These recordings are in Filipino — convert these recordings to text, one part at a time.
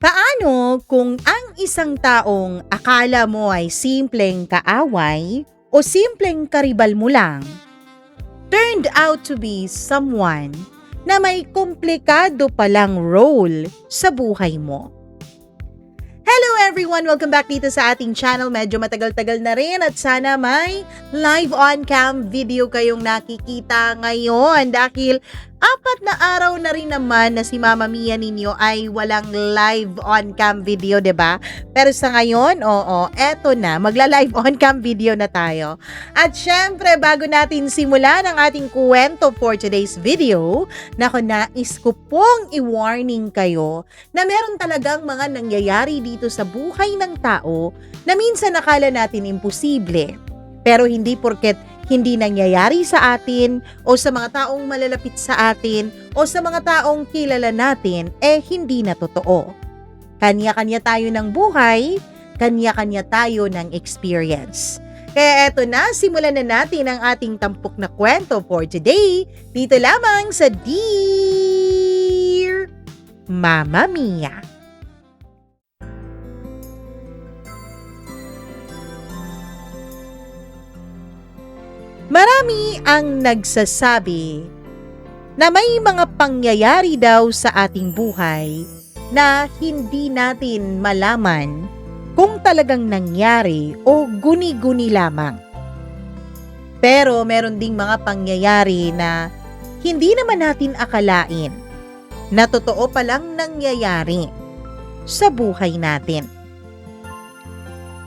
Paano kung ang isang taong akala mo ay simpleng kaaway o simpleng karibal mo lang, turned out to be someone na may komplikado palang role sa buhay mo? Hello everyone! Welcome back dito sa ating channel. Medyo matagal-tagal na rin at sana may live on-cam video kayong nakikita ngayon dahil 4 na araw na rin naman na si Mama Mia ninyo ay walang live on-cam video, 'di ba? Pero sa ngayon, eto na, magla-live on-cam video na tayo. At syempre, bago natin simulan ang ating kwento for today's video, nais ko pong i-warning kayo na meron talagang mga nangyayari dito sa buhay ng tao na minsan nakala natin imposible. Pero hindi porket hindi nangyayari sa atin o sa mga taong malalapit sa atin o sa mga taong kilala natin, hindi na totoo. Kanya-kanya tayo ng buhay, kanya-kanya tayo ng experience. Kaya eto na, simulan na natin ang ating tampok na kwento for today, dito lamang sa Dear Mama Mia. Marami ang nagsasabi na may mga pangyayari daw sa ating buhay na hindi natin malaman kung talagang nangyari o guni-guni lamang. Pero meron ding mga pangyayari na hindi naman natin akalain na totoo palang nangyayari sa buhay natin.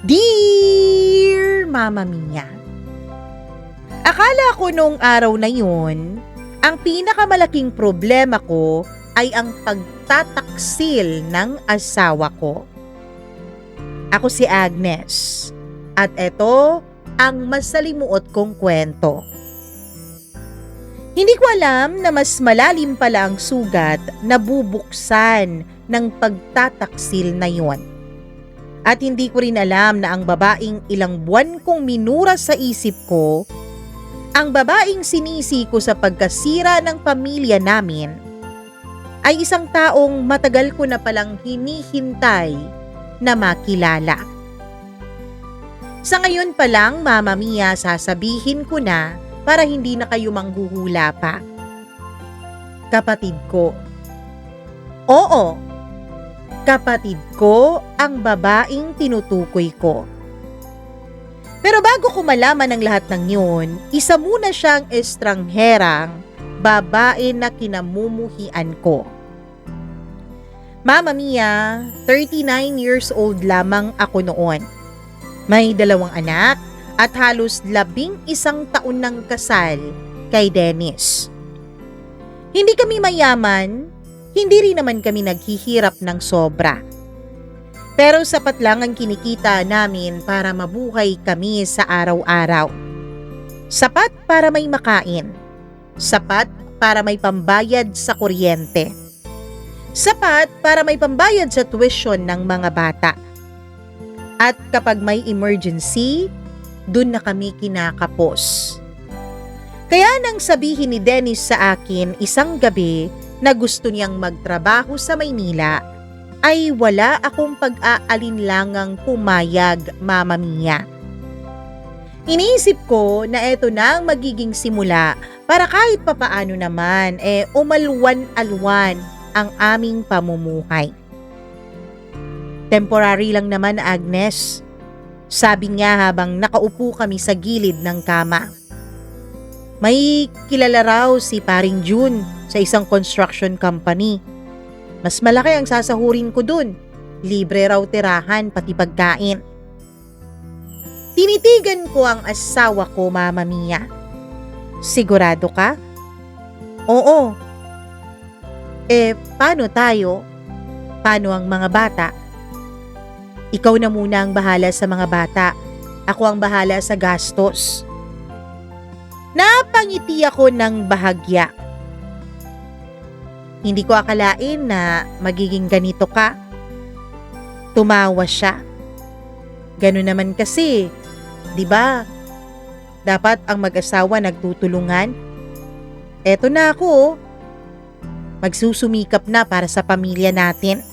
Dear Mama Mia, akala ko nung araw na yun, ang pinakamalaking problema ko ay ang pagtataksil ng asawa ko. Ako si Agnes, at ito ang masalimuot kong kwento. Hindi ko alam na mas malalim pala ang sugat na bubuksan ng pagtataksil na yon. At hindi ko rin alam na ang babaeng ilang buwan kong minura sa isip ko, ang babaeng sinisi ko sa pagkasira ng pamilya namin, ay isang taong matagal ko na palang hinihintay na makilala. Sa ngayon pa lang, Mama Mia, sasabihin ko na para hindi na kayo manghuhula pa. Kapatid ko. Oo, kapatid ko ang babaeng tinutukoy ko. Pero bago ko malaman ang lahat ng yun, isa muna siyang estrangherang babae na kinamumuhian ko. Mama Mia, 39 years old lamang ako noon. May 2 anak at halos 11 taon ng kasal kay Dennis. Hindi kami mayaman, hindi rin naman kami naghihirap ng sobra. Pero sapat lang ang kinikita namin para mabuhay kami sa araw-araw. Sapat para may makain. Sapat para may pambayad sa kuryente. Sapat para may pambayad sa tuition ng mga bata. At kapag may emergency, dun na kami kinakapos. Kaya nang sabihin ni Dennis sa akin isang gabi na gusto niyang magtrabaho sa Maynila, ay wala akong pag-aalinlangang pumayag, Mama Mia. Iniisip ko na eto na ang magiging simula para kahit papaano naman umalwan-alwan ang aming pamumuhay. Temporary lang naman, Agnes, sabi niya habang nakaupo kami sa gilid ng kama. May kilala raw si Paring June sa isang construction company. Mas malaki ang sasahurin ko dun. Libre raw tirahan pati pagkain. Tinitigan ko ang asawa ko, Mama Mia. Sigurado ka? Oo. Paano tayo? Paano ang mga bata? Ikaw na muna ang bahala sa mga bata. Ako ang bahala sa gastos. Napangiti ako ng bahagya. Hindi ko akalain na magiging ganito ka. Tumawa siya. Ganun naman kasi, 'di ba? Dapat ang mag-asawa nagtutulungan. Eto na ako, magsusumikap na para sa pamilya natin.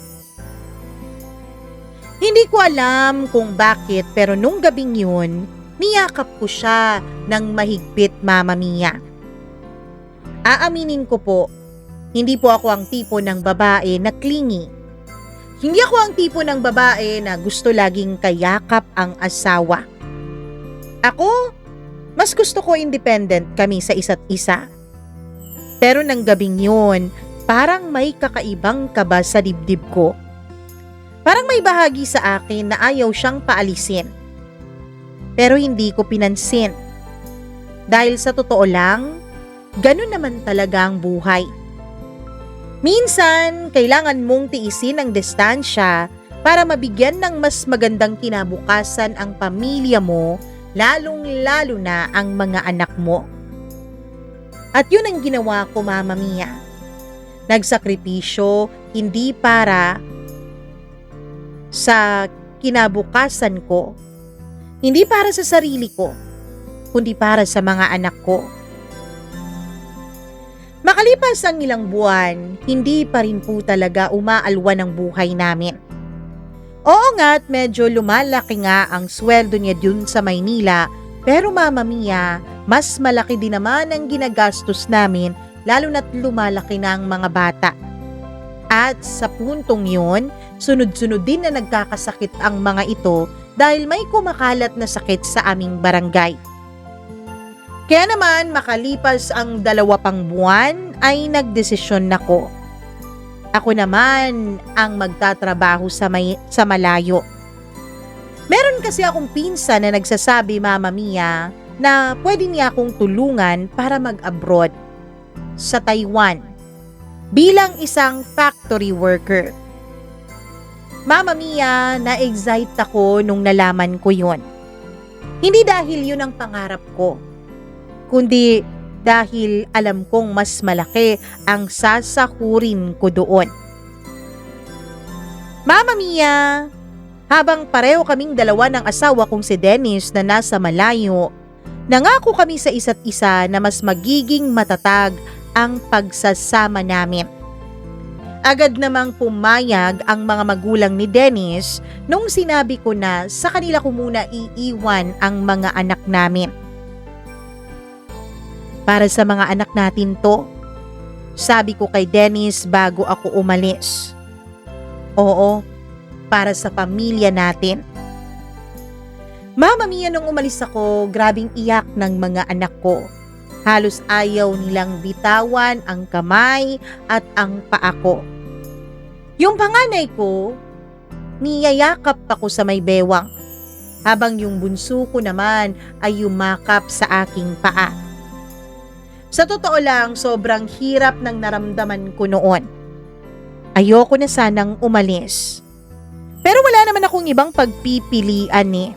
Hindi ko alam kung bakit pero nung gabing yun, niyakap ko siya ng mahigpit, Mama Mia. Aaminin ko po, hindi po ako ang tipo ng babae na clingy. Hindi ako ang tipo ng babae na gusto laging kayakap ang asawa. Ako, mas gusto ko independent kami sa isa't isa. Pero nang gabing yun, parang may kakaibang kaba sa dibdib ko. Parang may bahagi sa akin na ayaw siyang paalisin. Pero hindi ko pinansin. Dahil sa totoo lang, ganun naman talaga ang buhay. Minsan, kailangan mong tiisin ang distansya para mabigyan ng mas magandang kinabukasan ang pamilya mo, lalong-lalo na ang mga anak mo. At yun ang ginawa ko, Mama Mia. Nagsakripisyo, hindi para sa kinabukasan ko, hindi para sa sarili ko, kundi para sa mga anak ko. Makalipas ang ilang buwan, hindi pa rin po talaga umaalwan ang buhay namin. Oo nga't medyo lumalaki nga ang sweldo niya dun sa Maynila, pero Mama Mia, mas malaki din naman ang ginagastos namin lalo na't lumalaki na ang mga bata. At sa puntong yun, sunod-sunod din na nagkakasakit ang mga ito dahil may kumakalat na sakit sa aming barangay. Kaya naman makalipas ang 2 pang buwan ay nagdesisyon nako. Ako naman ang magtatrabaho sa malayo. Meron kasi akong pinsan na nagsasabi, Mama Mia, na pwede niya akong tulungan para mag-abroad sa Taiwan bilang isang factory worker. Mama Mia, na-excite ako nung nalaman ko yun. Hindi dahil yun ang pangarap ko, kundi dahil alam kong mas malaki ang sasahurin ko doon. Mama Mia, habang pareho kaming dalawa ng asawa kong si Dennis na nasa malayo, nangako kami sa isa't isa na mas magiging matatag ang pagsasama namin. Agad namang pumayag ang mga magulang ni Dennis nung sinabi ko na sa kanila ko muna iiwan ang mga anak namin. Para sa mga anak natin to, sabi ko kay Dennis bago ako umalis. Oo, para sa pamilya natin. Mama Mia, nung umalis ako, grabing iyak ng mga anak ko. Halos ayaw nilang bitawan ang kamay at ang paa ko. Yung panganay ko, niyayakap ako sa may bewang, habang yung bunso ko naman ay yumakap sa aking paa. Sa totoo lang, sobrang hirap ng naramdaman ko noon. Ayoko na sanang umalis. Pero wala naman akong ibang pagpipilian eh.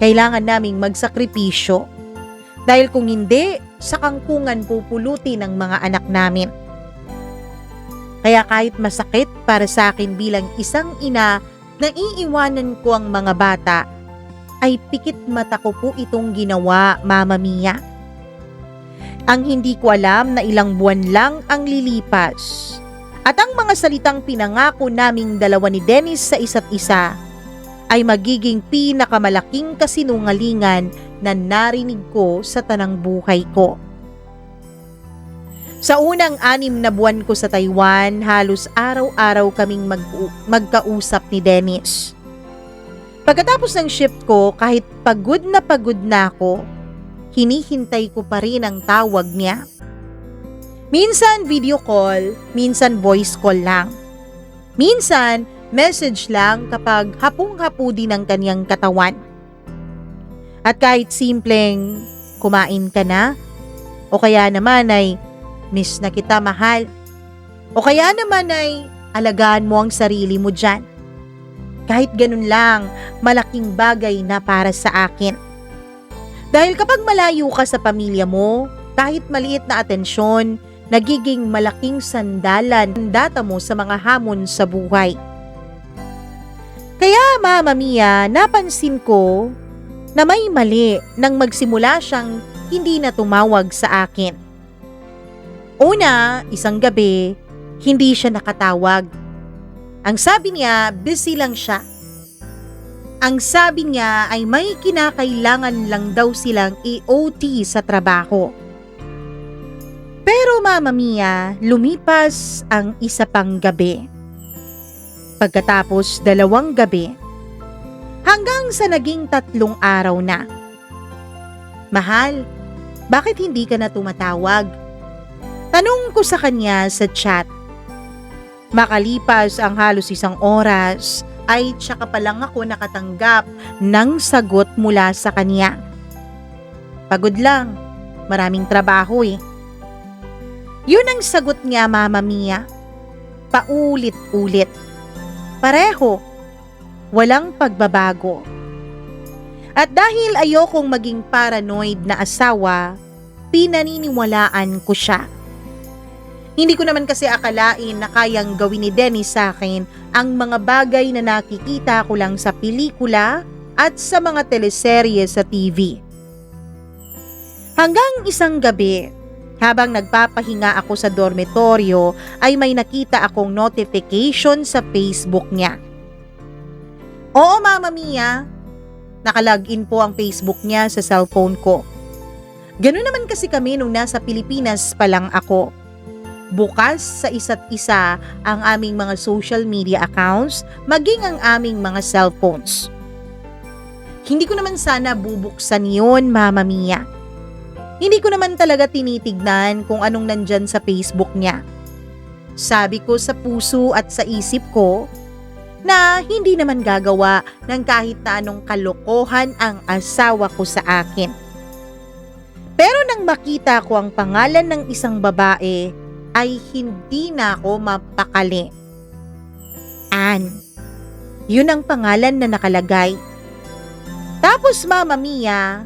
Kailangan naming magsakripisyo. Dahil kung hindi, sa kangkungan pupulutin ng mga anak namin. Kaya kahit masakit para sa akin bilang isang ina na iiwanan ko ang mga bata, ay pikit mata ko po itong ginawa, Mama Mia. Ang hindi ko alam na ilang buwan lang ang lilipas. At ang mga salitang pinangako naming dalawa ni Dennis sa isa't isa ay magiging pinakamalaking kasinungalingan na narinig ko sa tanang buhay ko. Sa unang 6 na buwan ko sa Taiwan, halos araw-araw kaming magkausap ni Dennis. Pagkatapos ng shift ko, kahit pagod na ako, hinihintay ko pa rin ang tawag niya. Minsan video call, minsan voice call lang. Minsan message lang kapag hapong-hapo din ang kanyang katawan. At kahit simpleng kumain ka na, o kaya naman ay miss na kita mahal, o kaya naman ay alagaan mo ang sarili mo dyan. Kahit ganun lang, malaking bagay na para sa akin. Dahil kapag malayo ka sa pamilya mo, kahit maliit na atensyon, nagiging malaking sandalan ang data mo sa mga hamon sa buhay. Kaya Mama Mia, napansin ko na may mali nang magsimula siyang hindi na tumawag sa akin. Una, isang gabi, hindi siya nakatawag. Ang sabi niya, busy lang siya. Ang sabi niya ay may kinakailangan lang daw silang i-OT sa trabaho. Pero Mama Mia, lumipas ang isa pang gabi. Pagkatapos 2 gabi, hanggang sa naging 3 araw na. Mahal, bakit hindi ka na tumatawag? Tanong ko sa kanya sa chat. Makalipas ang halos 1 oras, ay tsaka pa lang ako nakatanggap ng sagot mula sa kanya. Pagod lang, maraming trabaho eh. Yun ang sagot niya, Mama Mia. Paulit-ulit. Pareho, walang pagbabago. At dahil ayokong maging paranoid na asawa, pinaniniwalaan ko siya. Hindi ko naman kasi akalain na kayang gawin ni Dennis sa akin ang mga bagay na nakikita ko lang sa pelikula at sa mga teleserye sa TV. Hanggang isang gabi, habang nagpapahinga ako sa dormitoryo, ay may nakita akong notification sa Facebook niya. Oo, Mama Mia, nakalagin po ang Facebook niya sa cellphone ko. Ganun naman kasi kami nung nasa Pilipinas pa lang ako. Bukas sa isa't isa ang aming mga social media accounts, maging ang aming mga cellphones. Hindi ko naman sana bubuksan yun, Mama Mia. Hindi ko naman talaga tinitignan kung anong nandyan sa Facebook niya. Sabi ko sa puso at sa isip ko na hindi naman gagawa ng kahit na anong kalokohan ang asawa ko sa akin. Pero nang makita ko ang pangalan ng isang babae, ay hindi na ako mapakali. Ann. Yun ang pangalan na nakalagay. Tapos Mama Mia,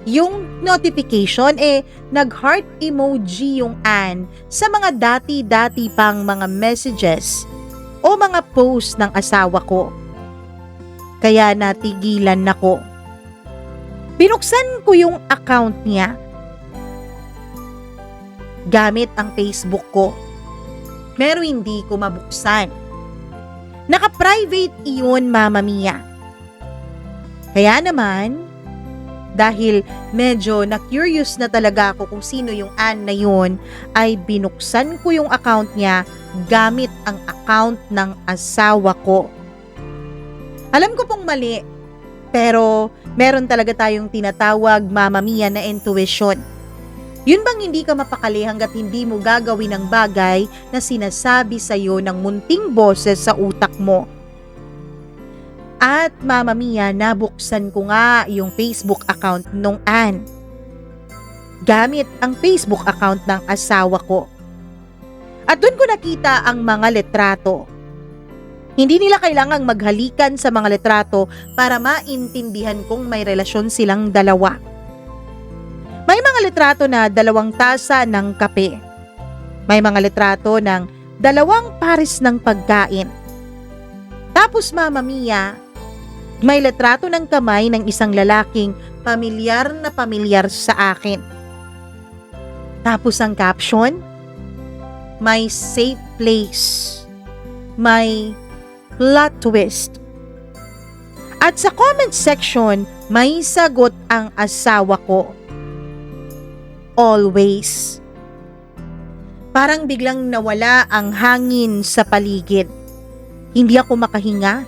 yung notification nag-heart emoji yung Ann sa mga dati-dati pang mga messages o mga post ng asawa ko. Kaya natigilan ako. Binuksan ko yung account niya gamit ang Facebook ko. Pero hindi ko mabuksan. Naka-private iyon, Mama Mia. Kaya naman, dahil medyo na-curious na talaga ako kung sino yung Ann na yun, ay binuksan ko yung account niya gamit ang account ng asawa ko. Alam ko pong mali, pero meron talaga tayong tinatawag, Mama Mia, na intuition. Yun bang hindi ka mapakali hanggat hindi mo gagawin ang bagay na sinasabi sa'yo ng munting boses sa utak mo? At Mama Mia, nabuksan ko nga yung Facebook account nung Ann. Gamit ang Facebook account ng asawa ko. At doon ko nakita ang mga litrato. Hindi nila kailangang maghalikan sa mga litrato para maintindihan kung may relasyon silang dalawa. May mga litrato na 2 tasa ng kape. May mga litrato ng 2 pares ng pagkain. Tapos Mama Mia, may litrato ng kamay ng isang lalaking pamilyar na pamilyar sa akin. Tapos ang caption, may safe place. May plot twist. At sa comment section, may sagot ang asawa ko. Always. Parang biglang nawala ang hangin sa paligid. Hindi ako makahinga.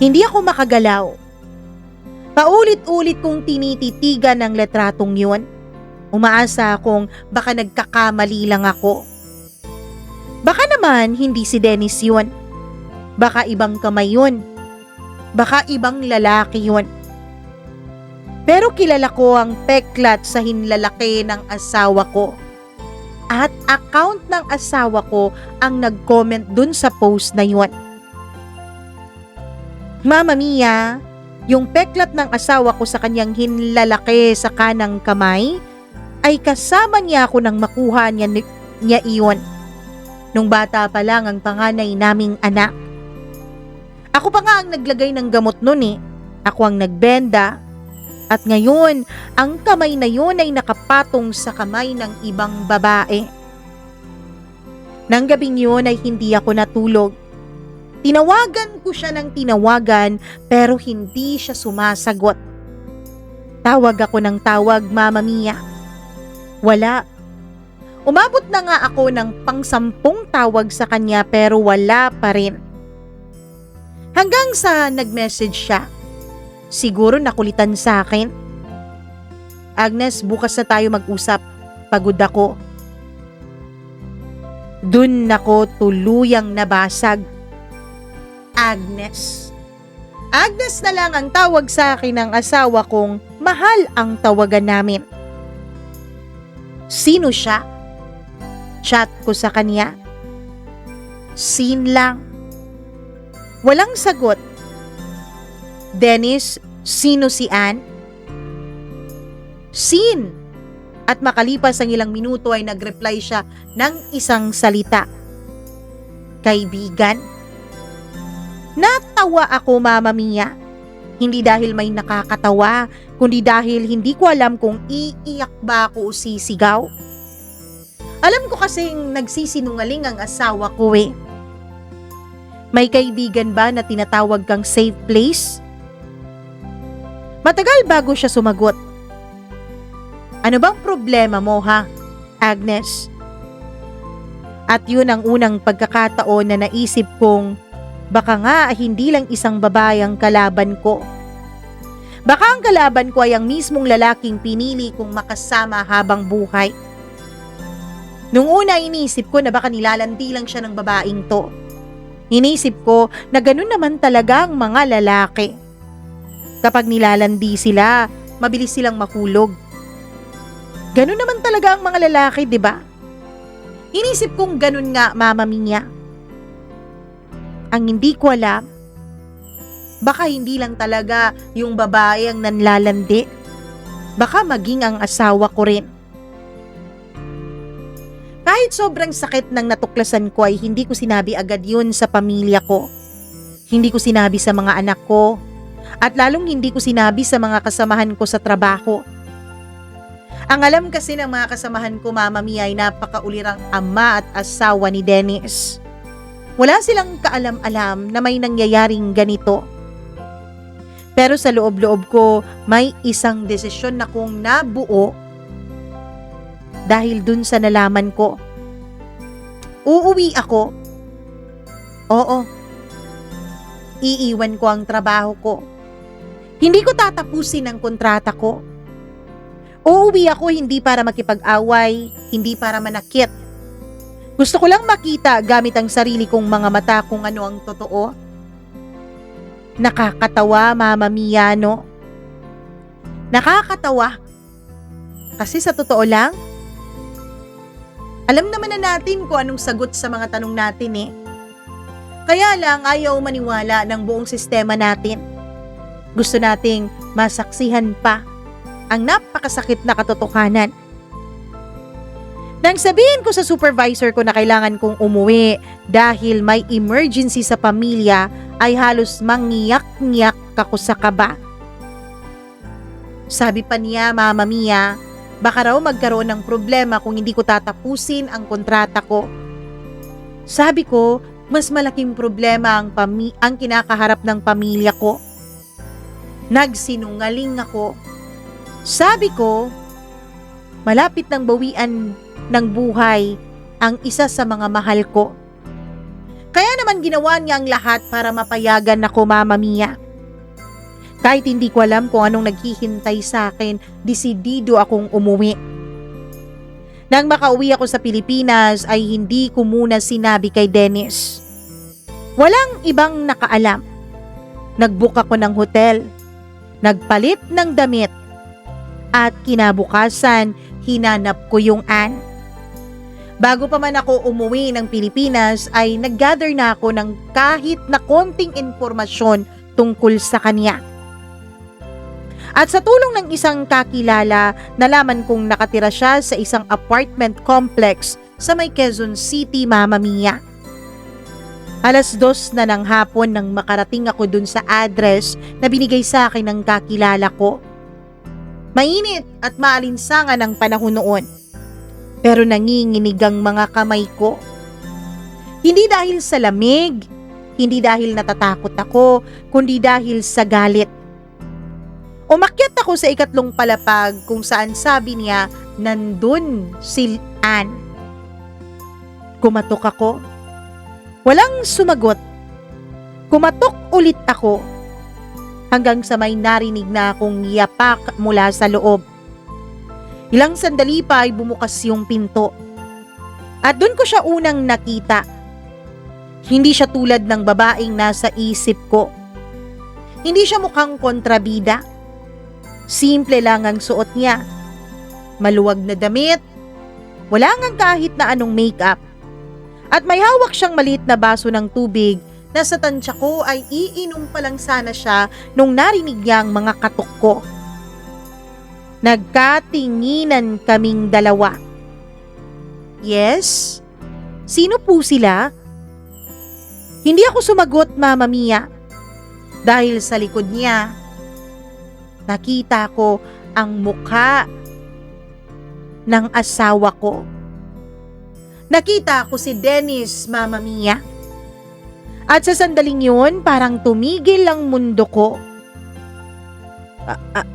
Hindi ako makagalaw. Paulit-ulit kong tinititigan ang letratong yun. Umaasa akong baka nagkakamali lang ako. Baka naman hindi si Dennis yun. Baka ibang kamay yun. Baka ibang lalaki yun. Pero kilala ko ang peklat sa hinlalaki ng asawa ko. At account ng asawa ko ang nag-comment dun sa post na yun. Mama Mia, yung peklat ng asawa ko sa kanyang hinlalaki sa kanang kamay, ay kasama niya ako nang makuha niya iyon. Nung bata pa lang ang panganay naming anak. Ako pa nga ang naglagay ng gamot nun eh. Ako ang nagbenda. At ngayon, ang kamay na yun ay nakapatong sa kamay ng ibang babae. Nang gabing yun ay hindi ako natulog. Tinawagan ko siya ng tinawagan pero hindi siya sumasagot. Tawag ako ng tawag, Mama Mia. Wala. Umabot na nga ako ng pang-10 tawag sa kanya pero wala pa rin. Hanggang sa nag-message siya. Siguro nakulitan sa akin. Agnes, bukas na tayo mag-usap. Pagod ako. Dun ako tuluyang nabasag. Agnes. Agnes na lang ang tawag sa akin ng asawa kong mahal ang tawagan namin. Sino siya? Chat ko sa kanya. Scene lang. Walang sagot. Dennis, sino si Ann? Scene. At makalipas ang ilang minuto ay nag-reply siya ng isang salita. Kaibigan. Natawa ako, Mama Mia. Hindi dahil may nakakatawa, kundi dahil hindi ko alam kung iiyak ba ako o sisigaw. Alam ko kasing nagsisinungaling ang asawa ko eh. May kaibigan ba na tinatawag kang safe place? Matagal bago siya sumagot. Ano bang problema mo ha, Agnes? At yun ang unang pagkakataon na naisip kong baka nga hindi lang isang babae ang kalaban ko. Baka ang kalaban ko ay ang mismong lalaking pinili kong makasama habang buhay. Nung una inisip ko na baka nilalandi lang siya ng babaeng to. Inisip ko na ganun naman talaga ang mga lalaki. Kapag nilalandi sila, mabilis silang mahulog. Ganun naman talaga ang mga lalaki, di ba? Inisip kong ganun nga, Mama Mia. Ang hindi ko alam, baka hindi lang talaga yung babae ang nanlalandi. Baka maging ang asawa ko rin. Kahit sobrang sakit ng natuklasan ko ay hindi ko sinabi agad yun sa pamilya ko. Hindi ko sinabi sa mga anak ko. At lalong hindi ko sinabi sa mga kasamahan ko sa trabaho. Ang alam kasi ng mga kasamahan ko, Mama Mia, ay napakaulirang ama at asawa ni Dennis. Wala silang kaalam-alam na may nangyayaring ganito. Pero sa loob-loob ko, may isang desisyon na kong nabuo dahil dun sa nalaman ko. Uuwi ako. Oo. Iiwan ko ang trabaho ko. Hindi ko tatapusin ang kontrata ko. Uuwi ako hindi para makipag-away, hindi para manakit. Gusto ko lang makita gamit ang sarili kong mga mata kung ano ang totoo. Nakakatawa, Mama Mia, no? Nakakatawa. Kasi sa totoo lang, alam naman na natin kung anong sagot sa mga tanong natin eh. Kaya lang ayaw maniwala ng buong sistema natin. Gusto nating masaksihan pa ang napakasakit na katotohanan. Nang sabihin ko sa supervisor ko na kailangan kong umuwi dahil may emergency sa pamilya, ay halos mangiyak-ngiyak ako sa kaba. Sabi pa niya, Mama Mia, baka raw magkaroon ng problema kung hindi ko tatapusin ang kontrata ko. Sabi ko, mas malaking problema ang kinakaharap ng pamilya ko. Nagsinungaling ako. Sabi ko, malapit ng bawian ng buhay ang isa sa mga mahal ko. Kaya naman ginawa niya ang lahat para mapayagan ako, Mama Mia. Kahit hindi ko alam kung anong naghihintay sa akin, desidido akong umuwi. Nang makauwi ako sa Pilipinas ay hindi ko muna sinabi kay Dennis. Walang ibang nakaalam. Nag-book ako ng hotel. Nagpalit ng damit. At kinabukasan, hinanap ko yung Ann. Bago pa man ako umuwi ng Pilipinas ay nag-gather na ako ng kahit na konting impormasyon tungkol sa kanya. At sa tulong ng isang kakilala, nalaman kong nakatira siya sa isang apartment complex sa may Quezon City, Mama Mia. 2:00 na ng hapon nang makarating ako dun sa address na binigay sa akin ng kakilala ko. Mainit at maalinsangan ang panahon noon. Pero nanginginig ang mga kamay ko. Hindi dahil sa lamig, Hindi dahil natatakot ako, kundi dahil sa galit. Umakyat ako sa ikatlong palapag kung saan sabi niya nandun si Anne. Kumatok ako. Walang sumagot. Kumatok ulit ako hanggang sa may narinig na akong yapak mula sa loob. Ilang sandali pa ay bumukas yung pinto. At doon ko siya unang nakita. Hindi siya tulad ng babaeng nasa isip ko. Hindi siya mukhang kontrabida. Simple lang ang suot niya. Maluwag na damit. Wala ngang kahit na anong makeup. At may hawak siyang maliit na baso ng tubig na sa tansya ko ay iinom pa lang sana siya nung narinig niya ang mga katok ko. Nagkatinginan kaming dalawa. Yes? Sino po sila? Hindi ako sumagot, Mama Mia. Dahil sa likod niya, nakita ko ang mukha ng asawa ko. Nakita ko si Dennis, Mama Mia. At sa sandaling yun, parang tumigil ang mundo ko.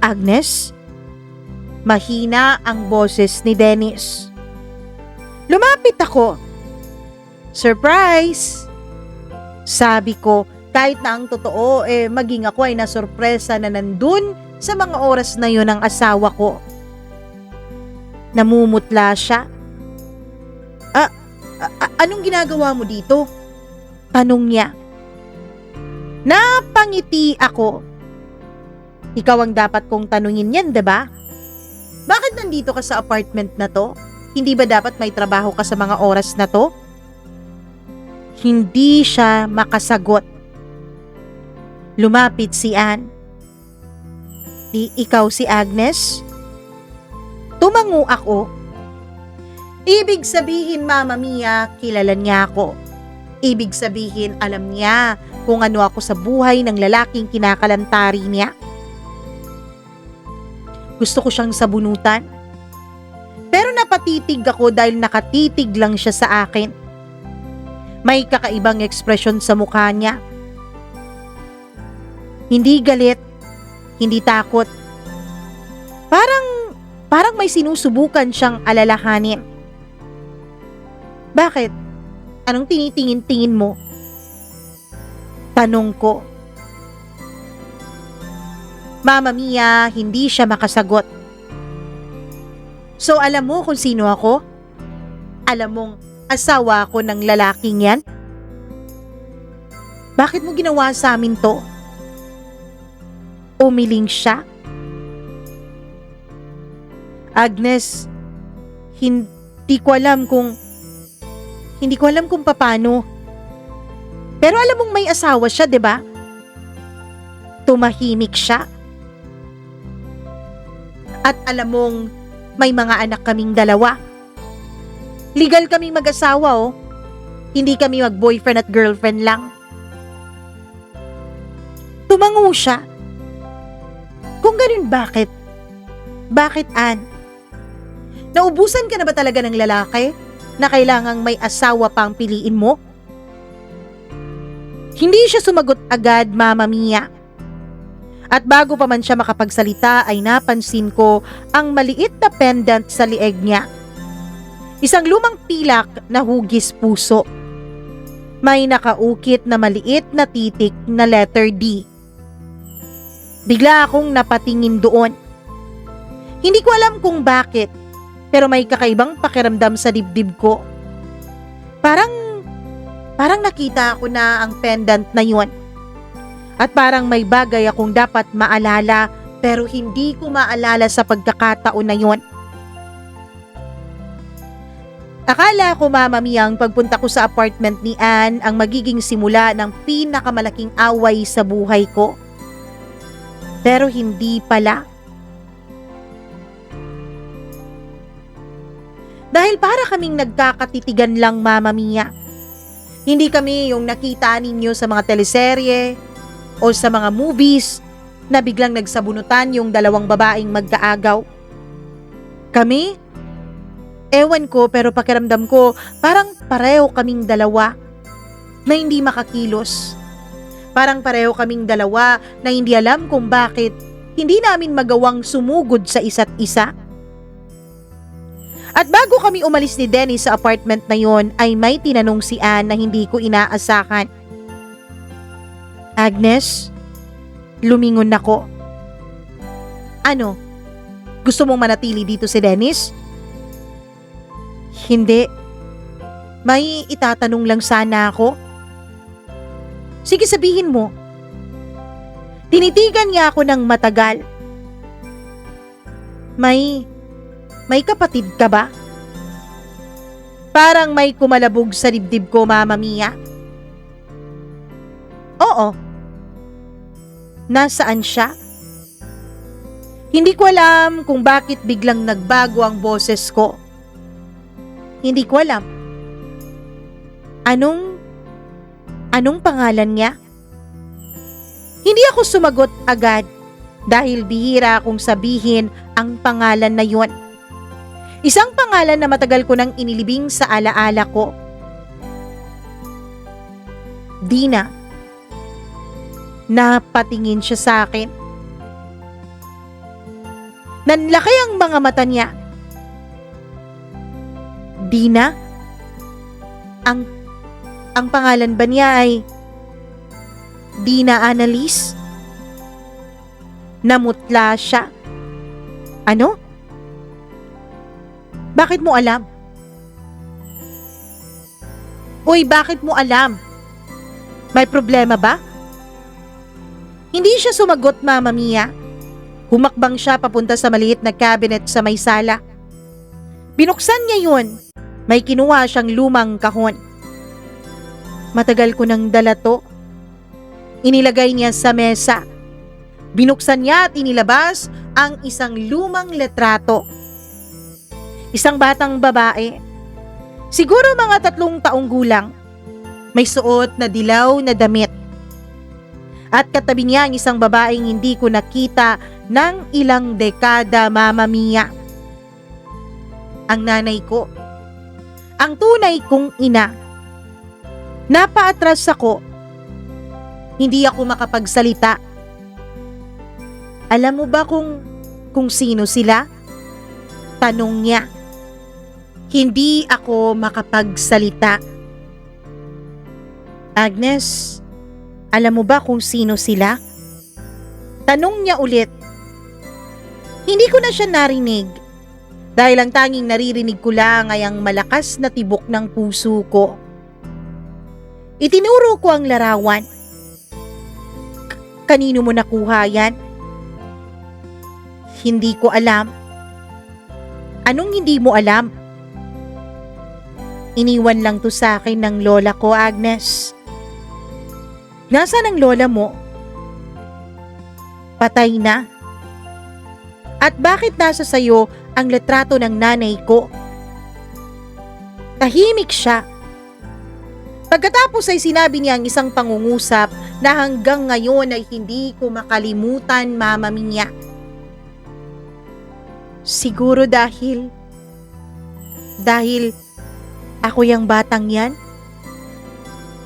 Agnes? Mahina ang boses ni Dennis. Lumapit ako. Surprise! Sabi ko, kahit na ang totoo, maging ako ay nasurpresa na nandun sa mga oras na yun ang asawa ko. Namumutla siya. Anong ginagawa mo dito? Tanong niya. Napangiti ako. Ikaw ang dapat kong tanungin yan, diba? Bakit nandito ka sa apartment na to? Hindi ba dapat may trabaho ka sa mga oras na to? Hindi siya makasagot. Lumapit si Anne. Ikaw si Agnes? Tumango ako. Ibig sabihin, Mama Mia, kilala niya ako. Ibig sabihin, alam niya kung ano ako sa buhay ng lalaking kinakalantari niya. Gusto ko siyang sabunutan. Pero napatitig ako dahil nakatitig lang siya sa akin. May kakaibang ekspresyon sa mukha niya. Hindi galit, hindi takot. Parang may sinusubukan siyang alalahanin. Bakit? Anong tinitingin-tingin mo? Tanong ko. Mama Mia, hindi siya makasagot. So alam mo kung sino ako? Alam mong asawa ako ng lalaking yan? Bakit mo ginawa sa amin to? Umiling siya. Agnes, hindi ko alam kung paano. Pero alam mong may asawa siya, 'di ba? Tumahimik siya. At alam mong may mga anak kaming dalawa. Legal kaming mag-asawa, oh. Hindi kami mag-boyfriend at girlfriend lang. Tumango siya. Kung ganun, bakit? Bakit, Anne? Naubusan ka na ba talaga ng lalaki na kailangang may asawa pa ang piliin mo? Hindi siya sumagot agad, Mama Mia. At bago pa man siya makapagsalita ay napansin ko ang maliit na pendant sa lieg niya. Isang lumang pilak na hugis puso. May nakaukit na maliit na titik na letter D. Bigla akong napatingin doon. Hindi ko alam kung bakit, pero may kakaibang pakiramdam sa dibdib ko. Parang nakita ko na ang pendant na yun. At parang may bagay akong dapat maalala pero hindi ko maalala sa pagkakataon na yun. Akala ko, Mama Mia, ang pagpunta ko sa apartment ni Anne ang magiging simula ng pinakamalaking away sa buhay ko. Pero hindi pala. Dahil para kaming nagkakatitigan lang, Mama Mia. Hindi kami yung nakita ninyo sa mga teleserye o sa mga movies na biglang nagsabunutan yung dalawang babaeng magkaagaw. Kami? Ewan ko, pero pakiramdam ko parang pareho kaming dalawa. na hindi makakilos. Parang pareho kaming dalawa na hindi alam kung bakit hindi namin magawang sumugod sa isa't isa. At bago kami umalis ni Dennis sa apartment na yon ay may tinanong si Anne na hindi ko inaasahan. Agnes, lumingon ako. Ano? Gusto mong manatili dito si Dennis? Hindi. May itatanong lang sana ako. Sige, sabihin mo. Tinitigan niya ako ng matagal. May kapatid ka ba? Parang may kumalabog sa dibdib ko, Mama Mia. Oo. Nasaan siya? Hindi ko alam kung bakit biglang nagbago ang boses ko. Hindi ko alam. Anong pangalan niya? Hindi ako sumagot agad dahil bihira akong sabihin ang pangalan na yon. Isang pangalan na matagal ko nang inilibing sa alaala ko. Dina. Napatingin siya sa akin. Nanlaki ang mga mata niya. Dina? Ang pangalan ba niya ay Dina Annalise? Namutla siya. Ano? Bakit mo alam? Uy, bakit mo alam? May problema ba? Hindi siya sumagot, Mama Mia. Humakbang siya papunta sa maliit na cabinet sa may sala. Binuksan niya yun. May kinuha siyang lumang kahon. Matagal ko nang dala to. Inilagay niya sa mesa. Binuksan niya at inilabas ang isang lumang letrato. Isang batang babae. Siguro mga 3 taong gulang. May suot na dilaw na damit. At katabi niya ang isang babaeng hindi ko nakita ng ilang dekada, Mama Mia. Ang nanay ko. Ang tunay kong ina. Napaatras ako. Hindi ako makapagsalita. Alam mo ba kung sino sila? Tanong niya. Hindi ako makapagsalita. Agnes, alam mo ba kung sino sila? Tanong niya ulit. Hindi ko na siya narinig dahil ang tanging naririnig ko lang ay ang malakas na tibok ng puso ko. Itinuro ko ang larawan. Kanino mo nakuha yan? Hindi ko alam. Anong hindi mo alam? Iniwan lang to sa akin ng lola ko, Agnes. Nasaan ang lola mo? Patay na. At bakit nasa sayo ang letrato ng nanay ko? Tahimik siya. Pagkatapos ay sinabi niya ang isang pangungusap na hanggang ngayon ay hindi ko makalimutan, Mama Mia. Siguro dahil ako yung batang yan.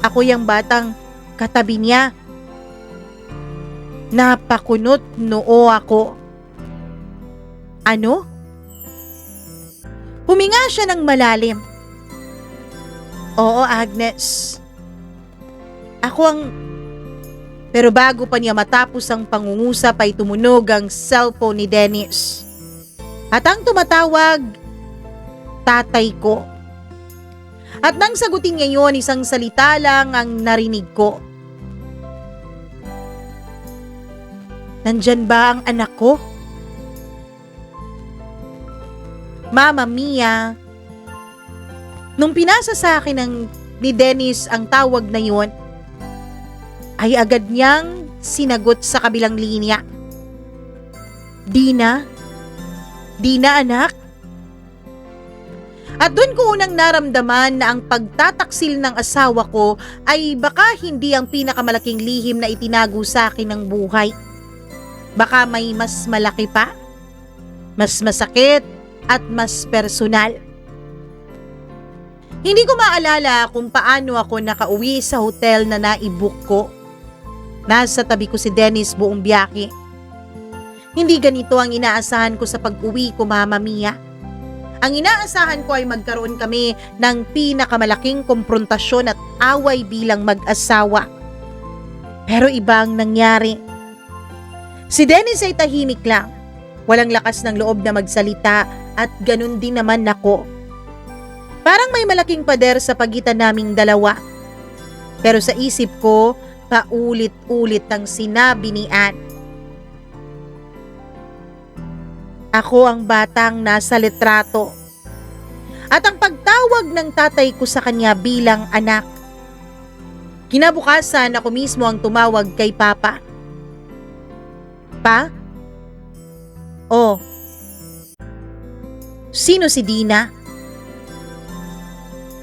Ako yung batang katabi niya. Napakunot noo ako. Ano? Huminga siya ng malalim. Oo, Agnes. Pero bago pa niya matapos ang pangungusap ay tumunog ang cellphone ni Dennis. At ang tumatawag, tatay ko. At nang sagutin niya yun, isang salita lang ang narinig ko. Nandyan ba ang anak ko? Mama Mia. Nung pinasa sa akin ni Dennis ang tawag na yun, ay agad niyang sinagot sa kabilang linya. Dina? Dina, anak? At doon ko unang naramdaman na ang pagtataksil ng asawa ko ay baka hindi ang pinakamalaking lihim na itinago sa akin ng buhay. Baka may mas malaki pa, mas masakit at mas personal. Hindi ko maalala kung paano ako nakauwi sa hotel na naibook ko. Nasa tabi ko si Dennis buong biyahe. Hindi ganito ang inaasahan ko sa pag-uwi ko, Mama Mia. Ang inaasahan ko ay magkaroon kami ng pinakamalaking komprontasyon at away bilang mag-asawa. Pero iba ang nangyari. Si Dennis ay tahimik lang. Walang lakas ng loob na magsalita at ganun din naman ako. Parang may malaking pader sa pagitan naming dalawa. Pero sa isip ko, paulit-ulit ang sinabi ni Ann. Ako ang batang nasa litrato. At ang pagtawag ng tatay ko sa kanya bilang anak. Kinabukasan ako mismo ang tumawag kay Papa. Pa? Oh. Sino si Dina?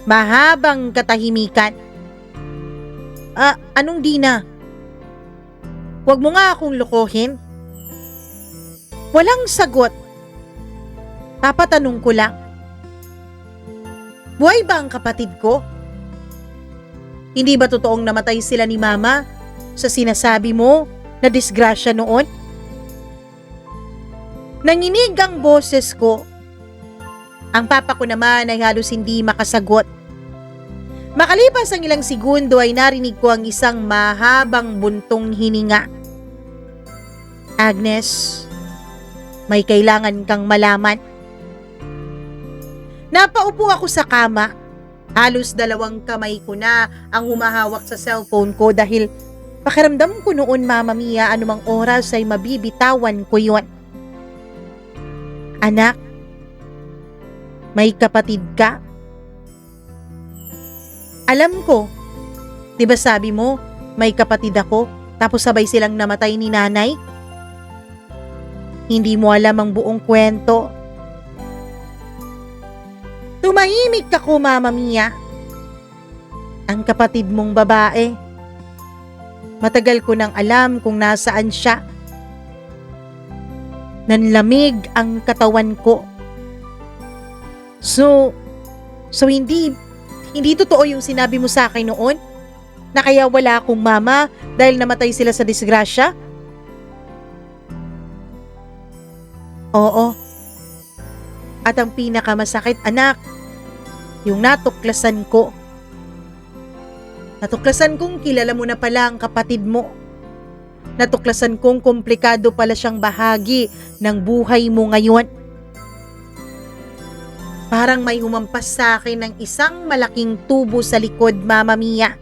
Mahabang katahimikan. Anong Dina? Huwag mo nga akong lokohin. Walang sagot. Papatanong ko lang. Buhay ba ang kapatid ko? Hindi ba totoong namatay sila ni Mama sa sinasabi mo na disgrasya noon? Nanginig ang boses ko. Ang papa ko naman ay halos hindi makasagot. Makalipas ang ilang segundo ay narinig ko ang isang mahabang buntong hininga. Agnes, may kailangan kang malaman. Napaupo ako sa kama. Halos 2 kamay ko na ang humahawak sa cellphone ko dahil pakiramdam ko noon, Mama Mia, anumang oras ay mabibitawan ko yon. Anak, may kapatid ka? Alam ko. Di ba sabi mo, may kapatid ako, tapos sabay silang namatay ni nanay? Hindi mo alam ang buong kwento. Tumahimik ako, Mama Mia. Ang kapatid mong babae. Matagal ko nang alam kung nasaan siya. Nanlamig ang katawan ko. So hindi totoo yung sinabi mo sa akin noon? Na kaya wala akong mama dahil namatay sila sa disgrasya? Oo. At ang pinakamasakit, anak, yung natuklasan ko. Natuklasan kong kilala mo na pala ang kapatid mo. Natuklasan kong komplikado pala siyang bahagi ng buhay mo ngayon. Parang may humampas sa akin ng isang malaking tubo sa likod, Mama Mia.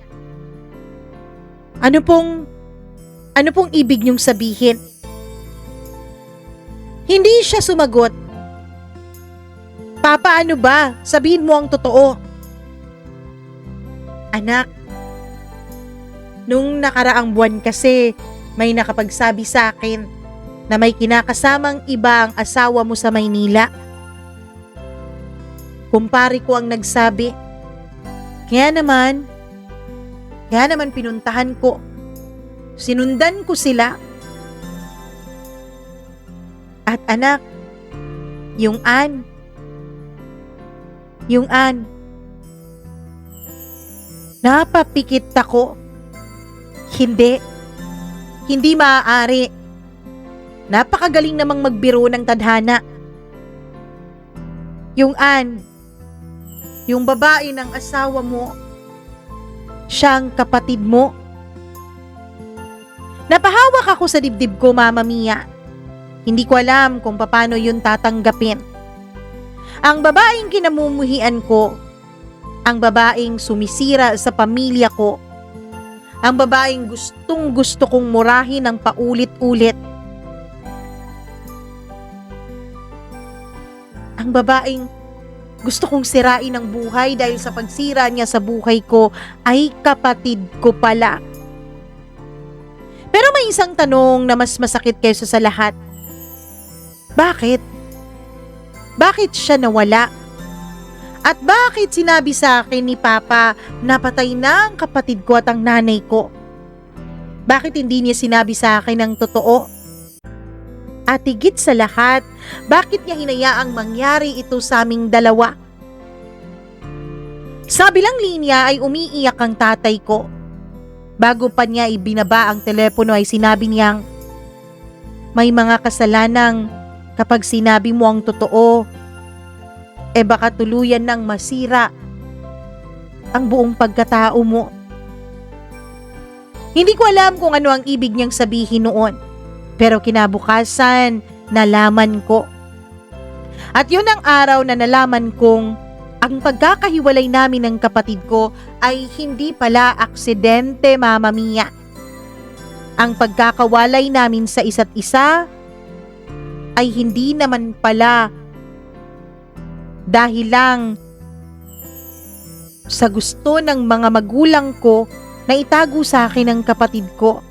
Ano pong ibig niyong sabihin? Hindi siya sumagot. Papa, ano ba? Sabihin mo ang totoo. Anak, nung nakaraang buwan kasi may nakapagsabi sa akin na may kinakasamang iba ang asawa mo sa Maynila. Kumpare ko ang nagsabi. Kaya naman pinuntahan ko. Sinundan ko sila. At anak, yung Ann, napapikit ako. Hindi maaari. Napakagaling namang magbiro ng tadhana. Yung Ann, yung babae ng asawa mo, siyang kapatid mo. Napahawak ako sa dibdib ko, Mama Mia. Hindi ko alam kung paano yun tatanggapin. Ang babaeng kinamumuhian ko, ang babaeng sumisira sa pamilya ko, ang babaeng gustong-gusto kong murahin ng paulit-ulit. Ang babaeng gusto kong sirain ang buhay dahil sa pagsira niya sa buhay ko ay kapatid ko pala. Pero may isang tanong na mas masakit kaysa sa lahat. Bakit? Bakit siya nawala? At bakit sinabi sa akin ni Papa na patay na ang kapatid ko at ang nanay ko? Bakit hindi niya sinabi sa akin ang totoo? At higit sa lahat, bakit niya hinayaang mangyari ito sa aming dalawa? Sa bilang linya ay umiiyak ang tatay ko. Bago pa niya ibinaba ang telepono ay sinabi niyang, may mga kasalanang kapag sinabi mo ang totoo, baka tuluyan nang masira ang buong pagkatao mo. Hindi ko alam kung ano ang ibig niyang sabihin noon, pero kinabukasan nalaman ko. At yun ang araw na nalaman kong ang pagkakahiwalay namin ng kapatid ko ay hindi pala aksidente, Mama Mia. Ang pagkakawalay namin sa isa't isa ay hindi naman pala dahil lang sa gusto ng mga magulang ko na itago sa akin ang kapatid ko.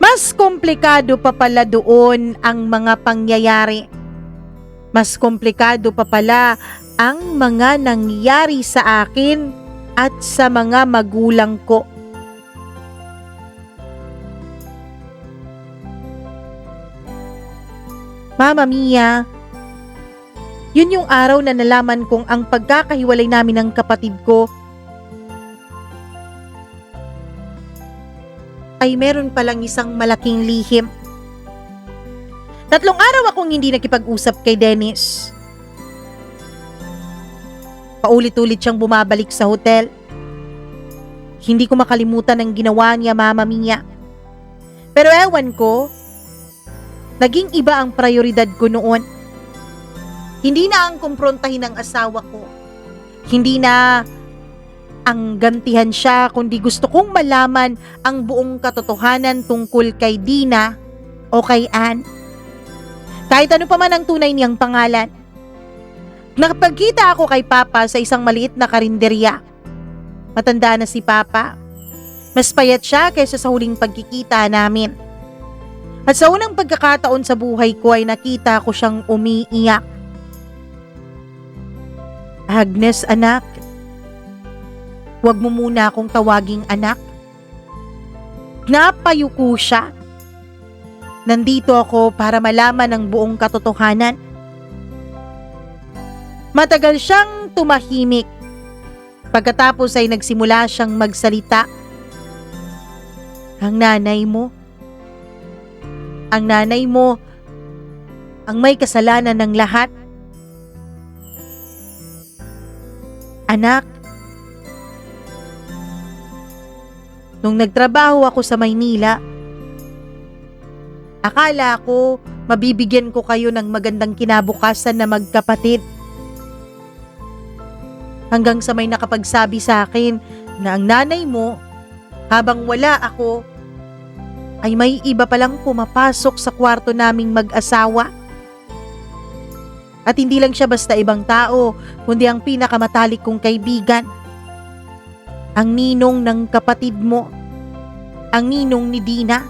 Mas komplikado pa pala doon ang mga pangyayari. Mas komplikado pa pala ang mga nangyari sa akin at sa mga magulang ko. Mama Mia, yun yung araw na nalaman kong ang pagkakahiwalay namin ng kapatid ko ay meron palang isang malaking lihim. 3 araw akong hindi nakipag-usap kay Dennis. Paulit-ulit siyang bumabalik sa hotel. Hindi ko makalimutan ang ginawa niya, Mama Mia. Pero ewan ko, naging iba ang prioridad ko noon. Hindi na ang kumprontahin ng asawa ko. Hindi na ang gantihan siya, kundi gusto kong malaman ang buong katotohanan tungkol kay Dina o kay Ann. Kahit ano pa man ang tunay niyang pangalan. Nakapagkita ako kay Papa sa isang maliit na karinderya. Matanda na si Papa. Mas payat siya kaysa sa huling pagkikita namin. At sa unang pagkakataon sa buhay ko ay nakita ko siyang umiiyak. Agnes, anak. Huwag mo muna akong tawaging anak. Napayuko siya. Nandito ako para malaman ang buong katotohanan. Matagal siyang tumahimik. Pagkatapos ay nagsimula siyang magsalita. Ang nanay mo ang may kasalanan ng lahat. Anak, nung nagtrabaho ako sa Maynila, akala ko mabibigyan ko kayo ng magandang kinabukasan na magkapatid. Hanggang sa may nakapagsabi sa akin na ang nanay mo, habang wala ako, ay may iba palang pumapasok sa kwarto naming mag-asawa. At hindi lang siya basta ibang tao, kundi ang pinakamatalik kong kaibigan. Ang ninong ng kapatid mo. Ang ninong ni Dina.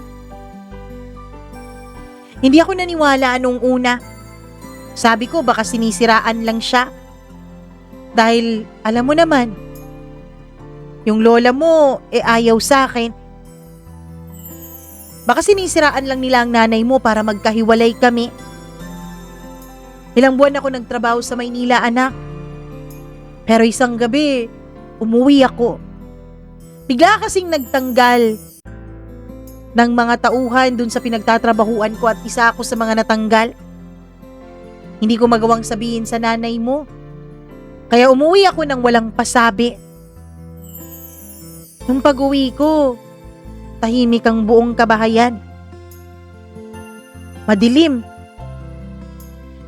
Hindi ako naniwala nung una. Sabi ko baka sinisiraan lang siya. Dahil alam mo naman, yung lola mo ayaw sa akin. Baka sinisiraan lang nila ang nanay mo para magkahiwalay kami. Ilang buwan ako nagtrabaho sa Maynila, anak. Pero isang gabi, umuwi ako. Bigla kasing nagtanggal ng mga tauhan dun sa pinagtatrabahuan ko at isa ako sa mga natanggal. Hindi ko magawang sabihin sa nanay mo. Kaya umuwi ako nang walang pasabi. Nung pag-uwi ko, tahimik ang buong kabahayan. Madilim.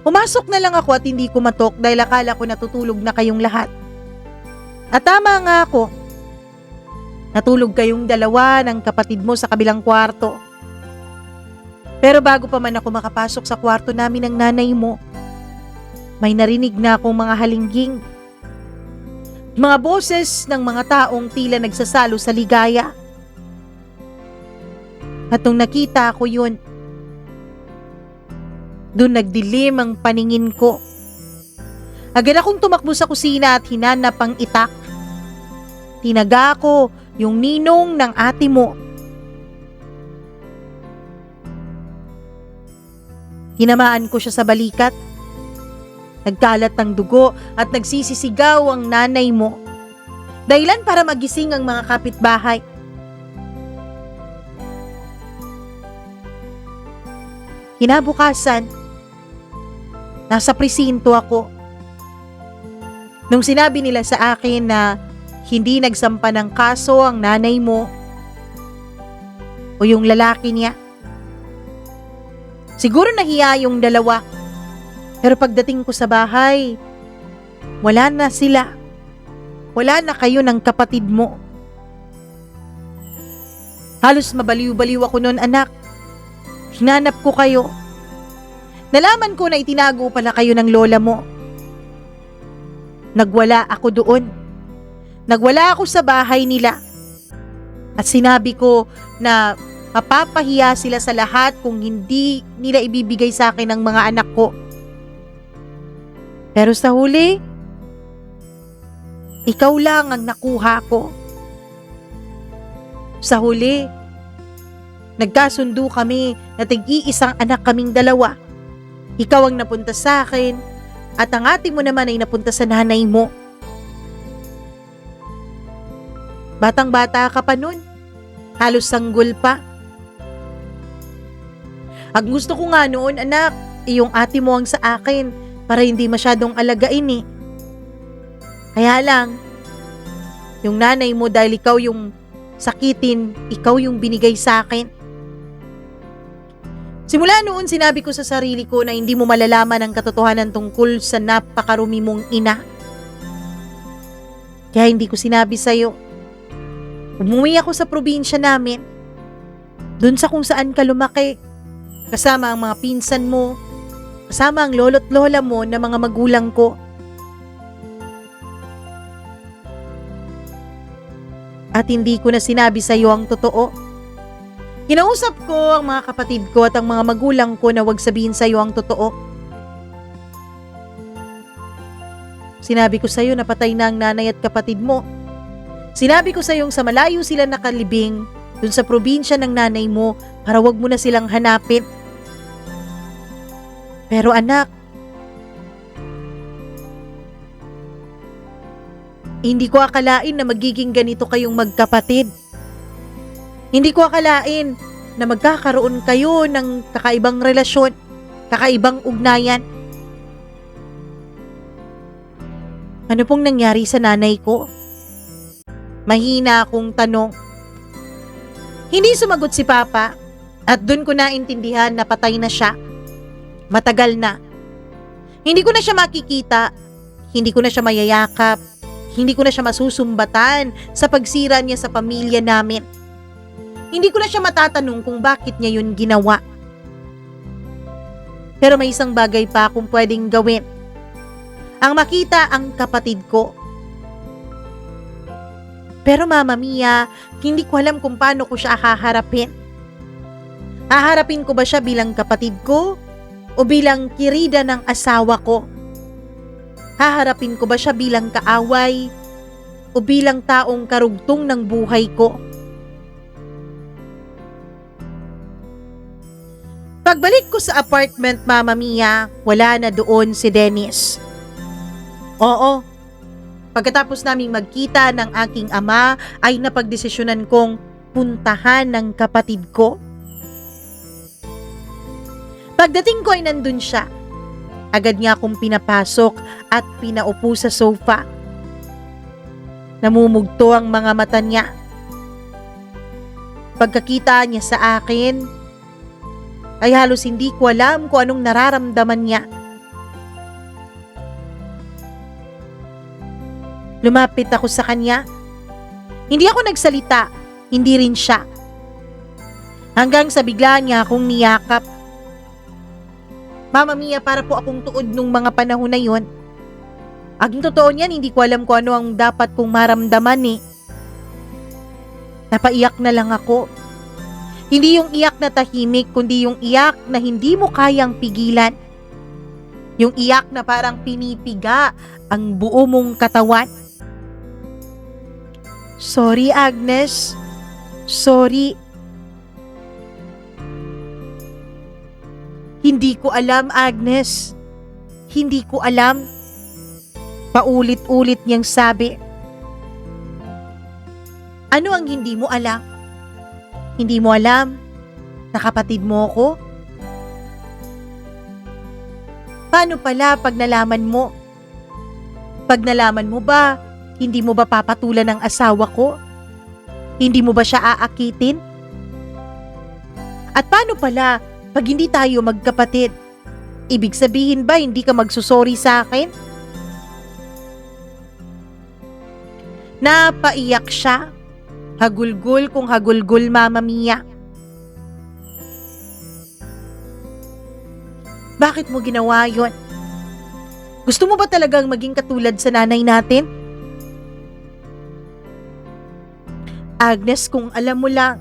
Pumasok na lang ako at hindi kumatok dahil akala ko natutulog na kayong lahat. At tama nga ako. Natulog kayong dalawa ng kapatid mo sa kabilang kwarto. Pero bago pa man ako makapasok sa kwarto namin ng nanay mo, may narinig na akong mga halingging. Mga boses ng mga taong tila nagsasalo sa ligaya. At nung nakita ko yun, doon nagdilim ang paningin ko. Agad akong tumakbo sa kusina at hinanap ang itak. Tinaga ko yung ninong ng ate mo. Tinamaan ko siya sa balikat. Nagkalat ng dugo at nagsisisigaw ang nanay mo. Dahilan para magising ang mga kapitbahay. Kinabukasan, nasa presinto ako. Nung sinabi nila sa akin na hindi nagsampa ng kaso ang nanay mo o yung lalaki niya, siguro nahiya yung dalawa. Pero pagdating ko sa bahay, wala na sila. Wala na kayo ng kapatid mo. Halos mabaliw-baliw ako noon, anak. Hinanap ko kayo. Nalaman ko na itinago pala kayo ng lola mo. Nagwala ako doon. Nagwala ako sa bahay nila. At sinabi ko na mapapahiya sila sa lahat kung hindi nila ibibigay sa akin ang mga anak ko. Pero sa huli, ikaw lang ang nakuha ko. Sa huli, nagkasundo kami na tig-iisang anak kaming dalawa. Ikaw ang napunta sa akin at ang ate mo naman ay napunta sa nanay mo. Batang-bata ka pa nun. Halos sanggol pa. Ang gusto ko nga noon, anak, yung ate mo ang sa akin para hindi masyadong alagain eh. Kaya lang, yung nanay mo dahil ikaw yung sakitin, ikaw yung binigay sa akin. Simula noon sinabi ko sa sarili ko na hindi mo malalaman ang katotohanan tungkol sa napakarumi mong ina. Kaya hindi ko sinabi sa'yo. Umuwi ako sa probinsya namin. Doon sa kung saan ka lumaki. Kasama ang mga pinsan mo. Kasama ang lolo't lola mo na mga magulang ko. At hindi ko na sinabi sa'yo ang totoo. Kinausap ko ang mga kapatid ko at ang mga magulang ko na huwag sabihin sa'yo ang totoo. Sinabi ko sa'yo na patay na ang nanay at kapatid mo. Sinabi ko sa'yo sa malayo sila nakalibing dun sa probinsya ng nanay mo para huwag mo na silang hanapin. Pero anak, hindi ko akalain na magiging ganito kayong magkapatid. Hindi ko akalain na magkakaroon kayo ng kakaibang relasyon, kakaibang ugnayan. Ano pong nangyari sa nanay ko? Mahina akong tanong. Hindi sumagot si Papa at dun ko naintindihan na patay na siya. Matagal na. Hindi ko na siya makikita, hindi ko na siya mayayakap, hindi ko na siya masusumbatan sa pagsira niya sa pamilya namin. Hindi ko na siya matatanong kung bakit niya yun ginawa. Pero may isang bagay pa akong pwedeng gawin. Ang makita ang kapatid ko. Pero Mama Mia, hindi ko alam kung paano ko siya haharapin. Haharapin ko ba siya bilang kapatid ko o bilang kirida ng asawa ko? Haharapin ko ba siya bilang kaaway o bilang taong karugtong ng buhay ko? Pagbalik ko sa apartment, Mama Mia, wala na doon si Dennis. Oo, pagkatapos naming magkita ng aking ama ay napagdesisyonan kong puntahan ng kapatid ko. Pagdating ko ay nandun siya. Agad niya akong pinapasok at pinaupo sa sofa. Namumugto ang mga mata niya. Pagkakita niya sa akin, ay halos hindi ko alam kung anong nararamdaman niya. Lumapit ako sa kanya. Hindi ako nagsalita, hindi rin siya. Hanggang sa bigla niya akong niyakap. Mama Mia, para po akong tuod nung mga panahon na yon. Ang totoo niyan, hindi ko alam kung ano ang dapat kong maramdaman eh. Napaiyak na lang ako. Hindi yung iyak na tahimik, kundi yung iyak na hindi mo kayang pigilan. Yung iyak na parang pinipiga ang buo mong katawan. Sorry, Agnes. Sorry. Hindi ko alam, Agnes. Hindi ko alam. Paulit-ulit niyang sabi. Ano ang hindi mo alam? Hindi mo alam na kapatid mo ko? Paano pala pag nalaman mo? Pag nalaman mo ba, hindi mo ba papatulan ng asawa ko? Hindi mo ba siya aakitin? At paano pala pag hindi tayo magkapatid? Ibig sabihin ba hindi ka magsusorry sa akin? Napaiyak siya. Hagulgul kung hagulgul, Mama Mia. Bakit mo ginawa yon? Gusto mo ba talagang maging katulad sa nanay natin? Agnes, kung alam mo lang.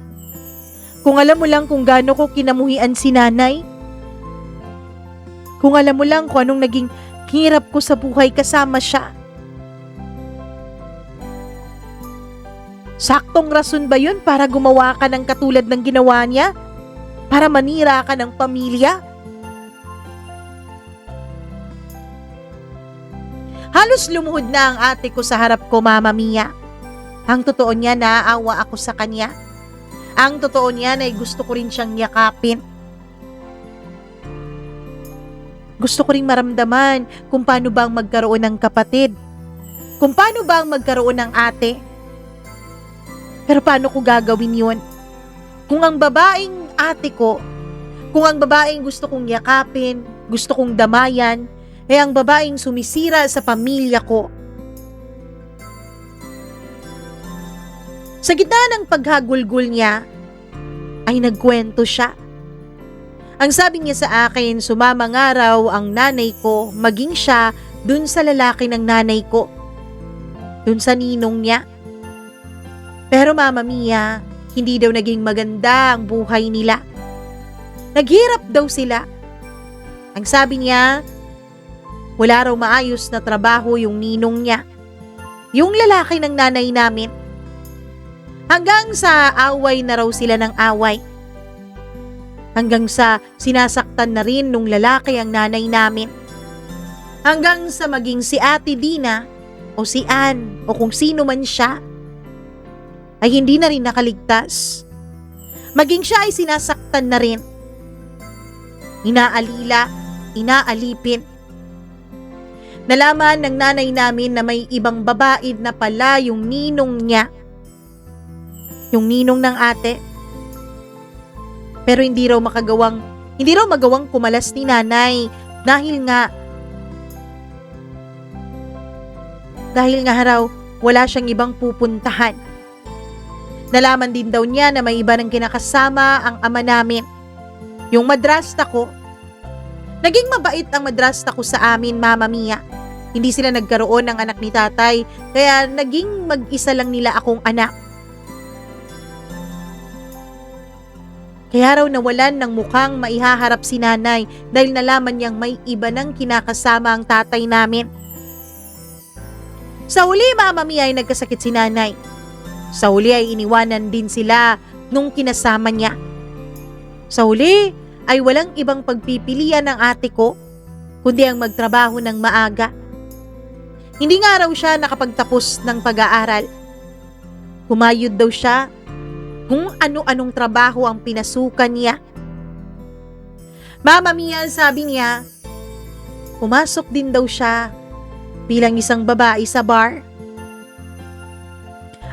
Kung alam mo lang kung gaano ko kinamuhian si nanay. Kung alam mo lang kung anong naging hirap ko sa buhay kasama siya. Saktong rason ba yun para gumawa ka ng katulad ng ginawa niya? Para manira ka ng pamilya? Halos lumuhod na ang ate ko sa harap ko, Mama Mia. Ang totoo niya, naaawa ako sa kanya. Ang totoo niya ay gusto ko rin siyang yakapin. Gusto ko rin maramdaman kung paano bang magkaroon ng kapatid. Kung paano bang magkaroon ng ate. Pero paano ko gagawin yun? Kung ang babaeng ate ko, kung ang babaeng gusto kong yakapin, gusto kong damayan, ang babaeng sumisira sa pamilya ko. Sa gitna ng paghagulgul niya, ay nagkwento siya. Ang sabi niya sa akin, sumama nga raw ang nanay ko, maging siya dun sa lalaki ng nanay ko. Dun sa ninong niya. Pero Mama Mia, hindi daw naging maganda ang buhay nila. Naghirap daw sila. Ang sabi niya, wala raw maayos na trabaho yung ninong niya. Yung lalaki ng nanay namin. Hanggang sa away na raw sila ng away. Hanggang sa sinasaktan na rin nung lalaki ang nanay namin. Hanggang sa maging si Ate Dina o si Ann o kung sino man siya ay hindi na rin nakaligtas. Maging siya ay sinasaktan na rin. Inaalila, inaalipin. Nalaman ng nanay namin na may ibang babae na pala yung ninong niya. Yung ninong ng ate. Pero hindi raw magawang kumalas ni nanay dahil nga raw wala siyang ibang pupuntahan. Nalaman din daw niya na may iba ng kinakasama ang ama namin. Yung madrasta ko. Naging mabait ang madrasta ko sa amin, Mama Mia. Hindi sila nagkaroon ng anak ni tatay, kaya naging mag-isa lang nila akong anak. Kaya raw nawalan ng mukhang maihaharap si nanay dahil nalaman niyang may iba ng kinakasama ang tatay namin. Sa huli, Mama Mia, ay nagkasakit si nanay. Sa huli ay iniwanan din sila nung kinasama niya. Sa huli ay walang ibang pagpipilian ng ate ko, kundi ang magtrabaho ng maaga. Hindi nga raw siya nakapagtapos ng pag-aaral. Humayod daw siya kung ano-anong trabaho ang pinasukan niya. Mama Mia, sabi niya, pumasok din daw siya bilang isang babae sa bar.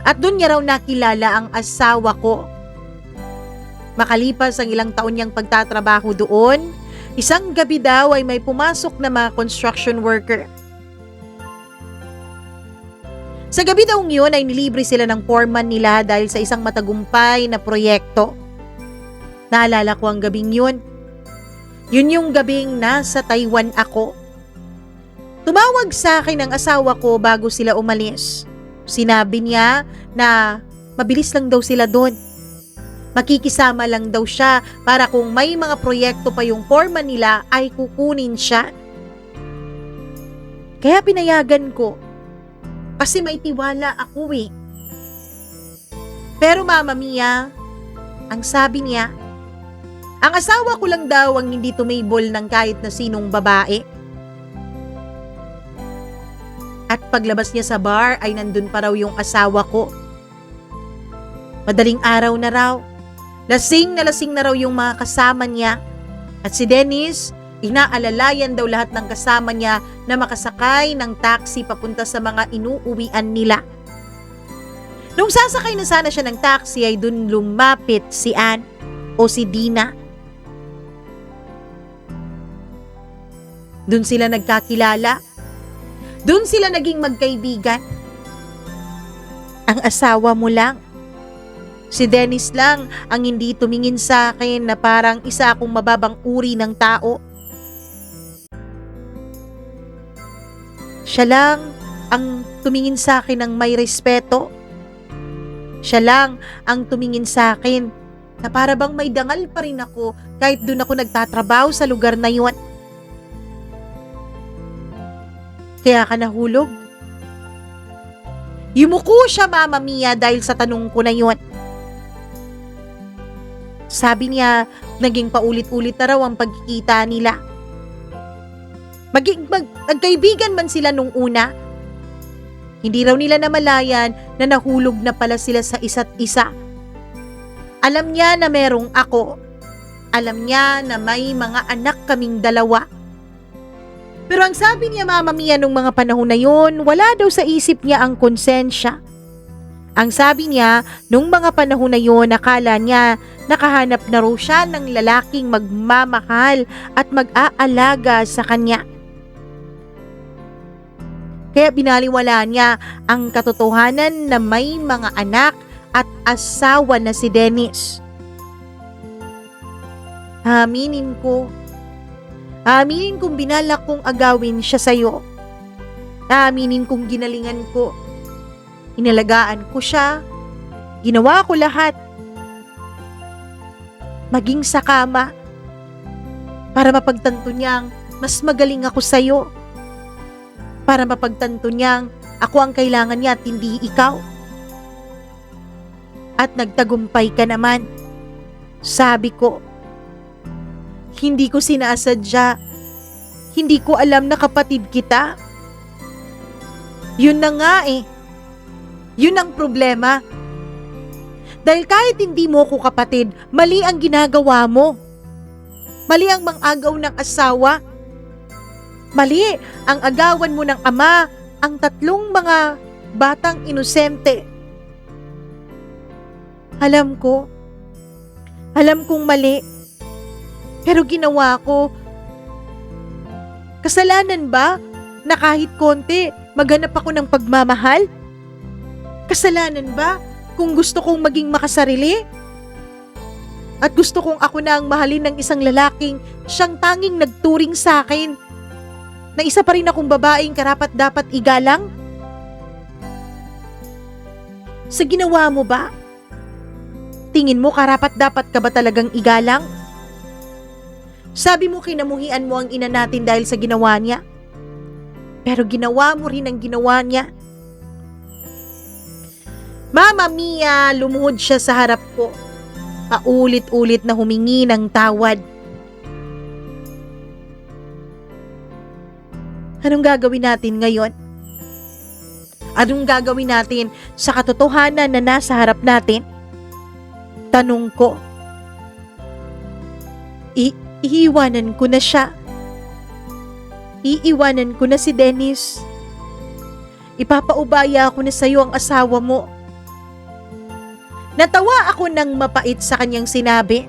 At doon niya raw nakilala ang asawa ko. Makalipas ang ilang taon niyang pagtatrabaho doon, isang gabi daw ay may pumasok na mga construction worker. Sa gabi daw yun ay nilibre sila ng foreman nila dahil sa isang matagumpay na proyekto. Naalala ko ang gabing yun. Yun yung gabing nasa Taiwan ako. Tumawag sa akin ang asawa ko bago sila umalis. Sinabi niya na mabilis lang daw sila doon. Makikisama lang daw siya para kung may mga proyekto pa yung foreman nila ay kukunin siya. Kaya pinayagan ko. Kasi may tiwala ako eh. Pero Mama Mia, ang sabi niya, ang asawa ko lang daw ang hindi tumable ng kahit na sinong babae. At paglabas niya sa bar ay nandun pa raw yung asawa ko. Madaling araw na raw. Lasing na raw yung mga kasama niya. At si Dennis, inaalalayan daw lahat ng kasama niya na makasakay ng taxi papunta sa mga inuuwian nila. Nung sasakay na sana siya ng taxi ay dun lumapit si Ann o si Dina. Dun sila nagkakilala. Dun sila naging magkaibigan. Ang asawa mo lang. Si Dennis lang ang hindi tumingin sa akin na parang isa akong mababang uri ng tao. Siya lang ang tumingin sa akin ng may respeto. Siya lang ang tumingin sa akin na para bang may dangal pa rin ako kahit doon ako nagtatrabaho sa lugar na yun. Kaya ka nahulog? Yumuko siya, Mama Mia, dahil sa tanong ko na yun. Sabi niya, naging paulit-ulit na raw ang pagkikita nila. Nagkaibigan man sila nung una. Hindi raw nila namalayan na nahulog na pala sila sa isa't isa. Alam niya na merong ako. Alam niya na may mga anak kaming dalawa. Pero ang sabi niya, Mama Mia, nung mga panahon na yun, wala daw sa isip niya ang konsensya. Ang sabi niya, nung mga panahon na yun, akala niya nakahanap na raw siya ng lalaking magmamahal at mag-aalaga sa kanya. Kaya binaliwala niya ang katotohanan na may mga anak at asawa na si Dennis. Aminin kong binalak kong agawin siya sa'yo. Aminin kong ginalingan ko. Inalagaan ko siya. Ginawa ko lahat. Maging sa kama. Para mapagtanto niyang mas magaling ako sa'yo. Para mapagtanto niyang ako ang kailangan niya at hindi ikaw. At nagtagumpay ka naman. Sabi ko, hindi ko sinasadya. Hindi ko alam na kapatid kita. Yun na nga eh. Yun ang problema. Dahil kahit hindi mo ko kapatid, mali ang ginagawa mo. Mali ang mang-agaw ng asawa. Mali ang agawan mo ng ama, ang tatlong mga batang inosente. Alam kong mali. Pero ginawa ko. Kasalanan ba na kahit konti maghanap ako ng pagmamahal? Kasalanan ba kung gusto kong maging makasarili? At gusto kong ako na ang mahalin ng isang lalaking siyang tanging nagturing sa akin na isa pa rin akong babaeng karapat-dapat igalang? Sa ginawa mo ba? Tingin mo karapat-dapat ka ba talagang igalang? Sabi mo kinamuhian mo ang ina natin dahil sa ginawa niya. Pero ginawa mo rin ang ginawa niya. Mama Mia, lumuhod siya sa harap ko. Paulit-ulit na humingi ng tawad. Anong gagawin natin ngayon? Anong gagawin natin sa katotohanan na nasa harap natin? Tanong ko. Iiwanan ko na siya. Iiwanan ko na si Dennis. Ipapaubaya ako na sa'yo ang asawa mo. Natawa ako ng mapait sa kanyang sinabi.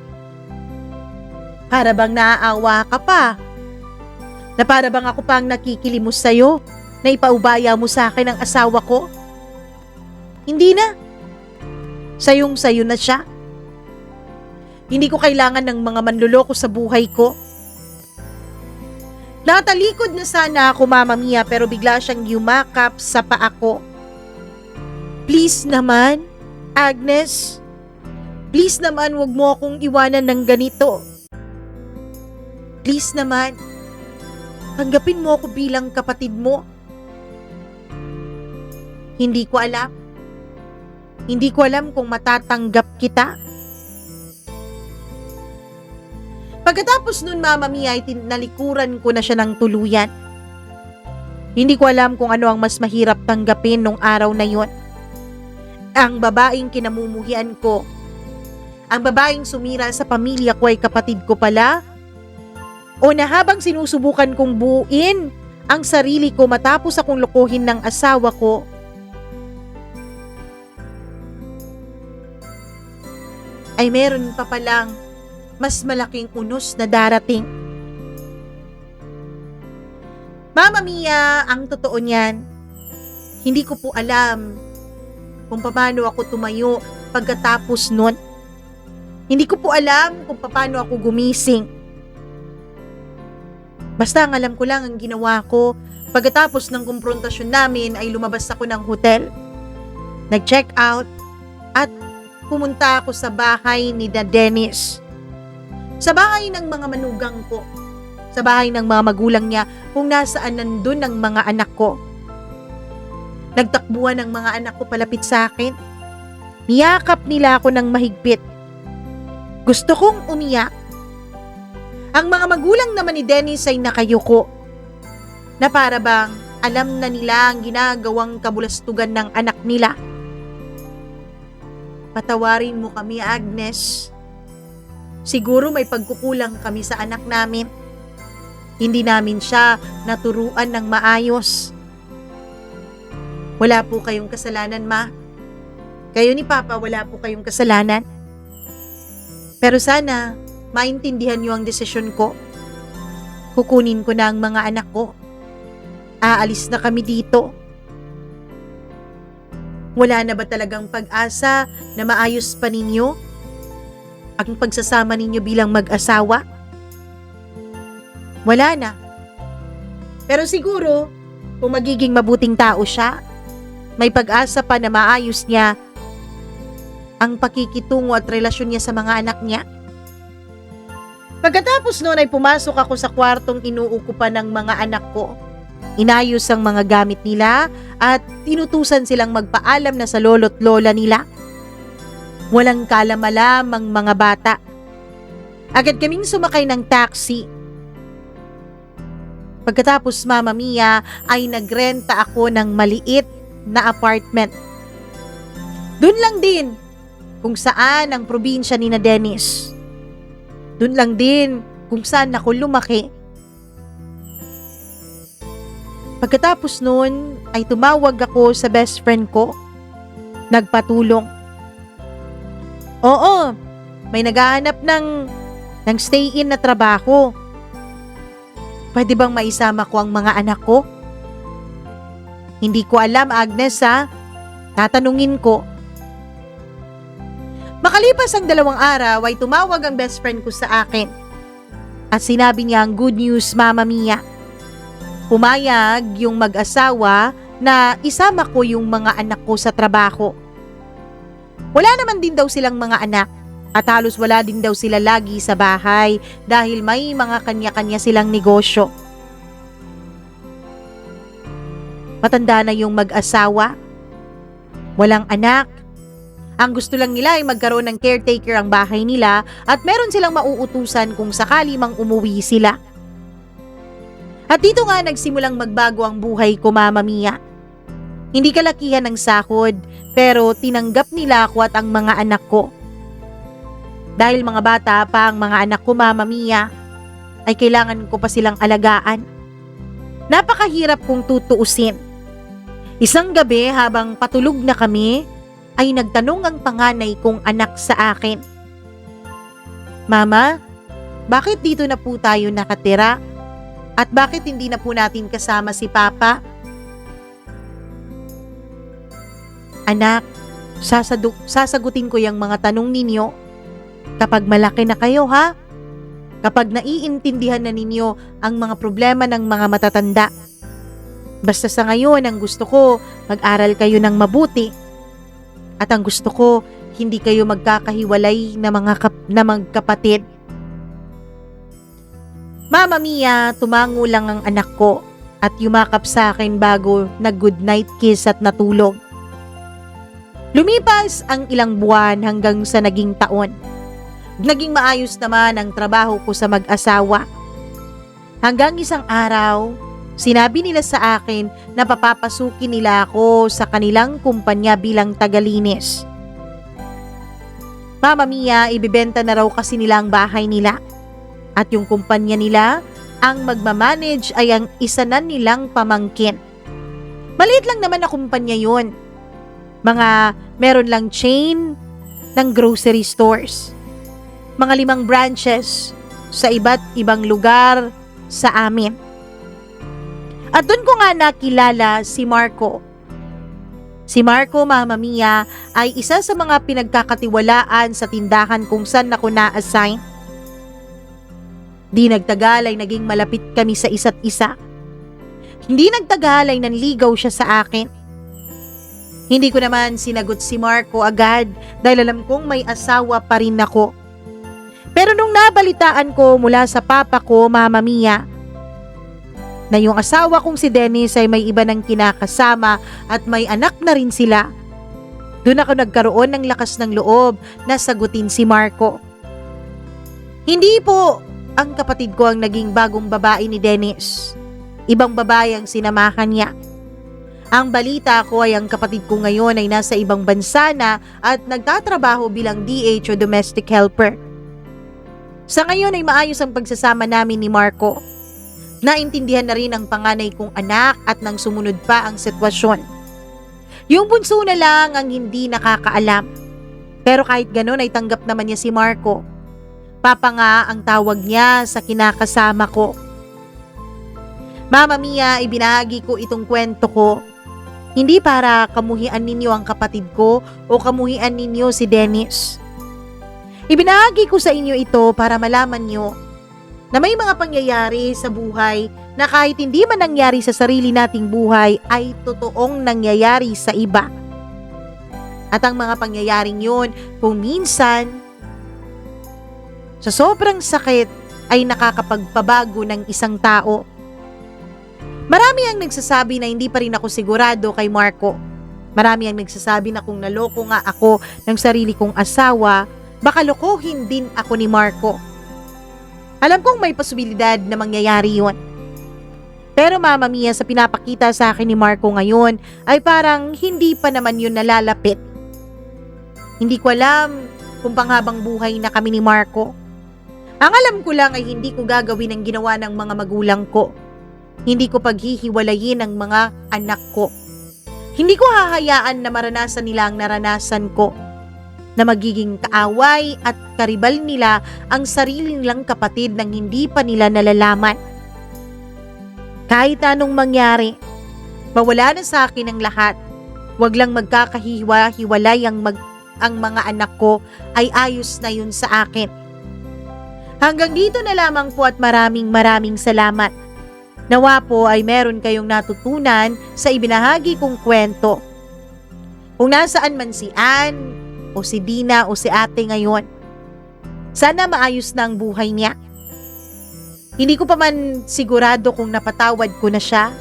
Para bang naaawa ka pa? Na para bang ako pang nakikilimos sa'yo na ipaubaya mo sa akin ang asawa ko? Hindi na. Sayong-sayo na siya. Hindi ko kailangan ng mga manluloko sa buhay ko. Natalikod na sana ako, Mama Mia, pero bigla siyang yumakap sa paa ko. Please naman, Agnes. Please naman, wag mo akong iwanan ng ganito. Please naman, tanggapin mo ako bilang kapatid mo. Hindi ko alam. Hindi ko alam kung matatanggap kita. Pagkatapos nun, Mama Mia, ay tinalikuran ko na siya ng tuluyan. Hindi ko alam kung ano ang mas mahirap tanggapin nung araw na yun. Ang babaeng kinamumuhian ko, ang babaeng sumira sa pamilya ko ay kapatid ko pala? O na habang sinusubukan kong buuin ang sarili ko matapos akong lokohin ng asawa ko, ay meron pa palang mas malaking unos na darating. Mama Mia, ang totoo niyan, hindi ko po alam kung paano ako tumayo pagkatapos nun. Hindi ko po alam kung paano ako gumising. Basta ang alam ko lang ang ginawa ko, pagkatapos ng kumprontasyon namin ay lumabas ako ng hotel. Nag-check out at pumunta ako sa bahay ni Dennis. Sa bahay ng mga manugang ko. Sa bahay ng mga magulang niya kung nasaan nandun ang mga anak ko. Nagtakbuhan ang mga anak ko palapit sa akin. Niyakap nila ako ng mahigpit. Gusto kong umiyak. Ang mga magulang naman ni Dennis ay nakayuko. Na para bang alam na nila ang ginagawang kabulastugan ng anak nila. Patawarin mo kami, Agnes. Siguro may pagkukulang kami sa anak namin. Hindi namin siya naturuan ng maayos. Wala po kayong kasalanan, Ma. Kayo ni Papa, wala po kayong kasalanan. Pero sana, maintindihan niyo ang desisyon ko. Kukunin ko na ang mga anak ko. Aalis na kami dito. Wala na ba talagang pag-asa na maayos pa ninyo ang pagsasama ninyo bilang mag-asawa? Wala na. Pero siguro, kung magiging mabuting tao siya, may pag-asa pa na maayos niya ang pakikitungo at relasyon niya sa mga anak niya. Pagkatapos noon ay pumasok ako sa kwartong inuukupan ng mga anak ko. Inayos ang mga gamit nila at tinutusan silang magpaalam na sa lolo't lola nila. Walang kalamalamang mga bata. Agad kaming sumakay ng taxi. Pagkatapos, Mama Mia, ay nagrenta ako ng maliit na apartment. Doon lang din kung saan ang probinsya ni na Dennis. Doon lang din kung saan ako lumaki. Pagkatapos noon ay tumawag ako sa best friend ko. Nagpatulong. Oo, may naghahanap ng stay-in na trabaho. Pwede bang maisama ko ang mga anak ko? Hindi ko alam, Agnes, ha? Tatanungin ko. Makalipas ang 2 araw ay tumawag ang best friend ko sa akin. At sinabi niya ang good news, Mama Mia. Pumayag yung mag-asawa na isama ko yung mga anak ko sa trabaho. Wala naman din daw silang mga anak at halos wala din daw sila lagi sa bahay dahil may mga kanya-kanya silang negosyo. Matanda na yung mag-asawa. Walang anak. Ang gusto lang nila ay magkaroon ng caretaker ang bahay nila at meron silang mauutusan kung sakali mang umuwi sila. At dito nga nagsimulang magbago ang buhay ko, Mama Mia. Hindi kalakihan ng sahod, pero tinanggap nila ako at ang mga anak ko. Dahil mga bata pa ang mga anak ko, Mama Mia, ay kailangan ko pa silang alagaan. Napakahirap kong tutuusin. Isang gabi habang patulog na kami, ay nagtanong ang panganay kong anak sa akin. Mama, bakit dito na po tayo nakatira? At bakit hindi na po natin kasama si Papa? Anak, sasagutin ko yung mga tanong ninyo kapag malaki na kayo, ha? Kapag naiintindihan na ninyo ang mga problema ng mga matatanda. Basta sa ngayon, ang gusto ko, mag-aral kayo ng mabuti. At ang gusto ko, hindi kayo magkakahiwalay na magkapatid. Mama Mia, tumango lang ang anak ko at yumakap sa akin bago nag-good night kiss at natulog. Lumipas ang ilang buwan hanggang sa naging taon. Naging maayos naman ang trabaho ko sa mag-asawa. Hanggang isang araw, Sinabi nila sa akin na papapasukin nila ako sa kanilang kumpanya bilang tagalinis. Mama Mia, ibibenta na raw kasi nila ang bahay nila. At yung kumpanya nila, ang magmamanage ay ang isa na nilang pamangkin. Maliit lang naman na kumpanya yun. Meron lang chain ng grocery stores. Mga 5 branches sa iba't ibang lugar sa amin. At doon ko nga nakilala si Marco. Si Marco, Mama Mia, ay isa sa mga pinagkakatiwalaan sa tindahan kung saan ako na-assign. Di nagtagal ay naging malapit kami sa isa't isa. Hindi nagtagal ay nanligaw siya sa akin. Hindi ko naman sinagot si Marco agad dahil alam kong may asawa pa rin ako. Pero nung nabalitaan ko mula sa papa ko, Mama Mia, na yung asawa kong si Dennis ay may iba ng kinakasama at may anak na rin sila, doon ako nagkaroon ng lakas ng loob na sagutin si Marco. Hindi po ang kapatid ko ang naging bagong babae ni Dennis. Ibang babae ang sinamahan niya. Ang balita ko ay ang kapatid ko ngayon ay nasa ibang bansa na at nagtatrabaho bilang DH o domestic helper. Sa ngayon ay maayos ang pagsasama namin ni Marco. Naintindihan na rin ang panganay kong anak at nang sumunod pa ang sitwasyon. Yung bunso na lang ang hindi nakakaalam. Pero kahit ganun ay tanggap naman niya si Marco. Papa nga ang tawag niya sa kinakasama ko. Mama Mia, ibinahagi ko itong kwento ko. Hindi para kamuhian ninyo ang kapatid ko o kamuhian ninyo si Dennis. Ibinahagi ko sa inyo ito para malaman nyo na may mga pangyayari sa buhay na kahit hindi man nangyari sa sarili nating buhay ay totoong nangyayari sa iba. At ang mga pangyayaring yun, kung minsan, sa sobrang sakit ay nakakapagpabago ng isang tao. Marami ang nagsasabi na hindi pa rin ako sigurado kay Marco. Marami ang nagsasabi na kung naloko nga ako ng sarili kong asawa, baka lokohin din ako ni Marco. Alam kong may posibilidad na mangyayari yun. Pero Mama Mia, sa pinapakita sa akin ni Marco ngayon ay parang hindi pa naman yun nalalapit. Hindi ko alam kung panghabang buhay na kami ni Marco. Ang alam ko lang ay hindi ko gagawin ang ginawa ng mga magulang ko. Hindi ko paghihiwalayin ang mga anak ko. Hindi ko hahayaan na maranasan nila ang naranasan ko, na magiging kaaway at karibal nila ang sarili nilang kapatid nang hindi pa nila nalalaman. Kahit anong mangyari, mawala na sa akin ang lahat. Huwag lang magkakahiwa-hiwalay ang mga anak ko ay ayos na yun sa akin. Hanggang dito na lamang po at maraming salamat. Nawa po ay meron kayong natutunan sa ibinahagi kong kwento. Kung nasaan man si Ann, o si Dina o si ate ngayon, sana maayos na ang buhay niya. Hindi ko pa man sigurado kung napatawad ko na siya,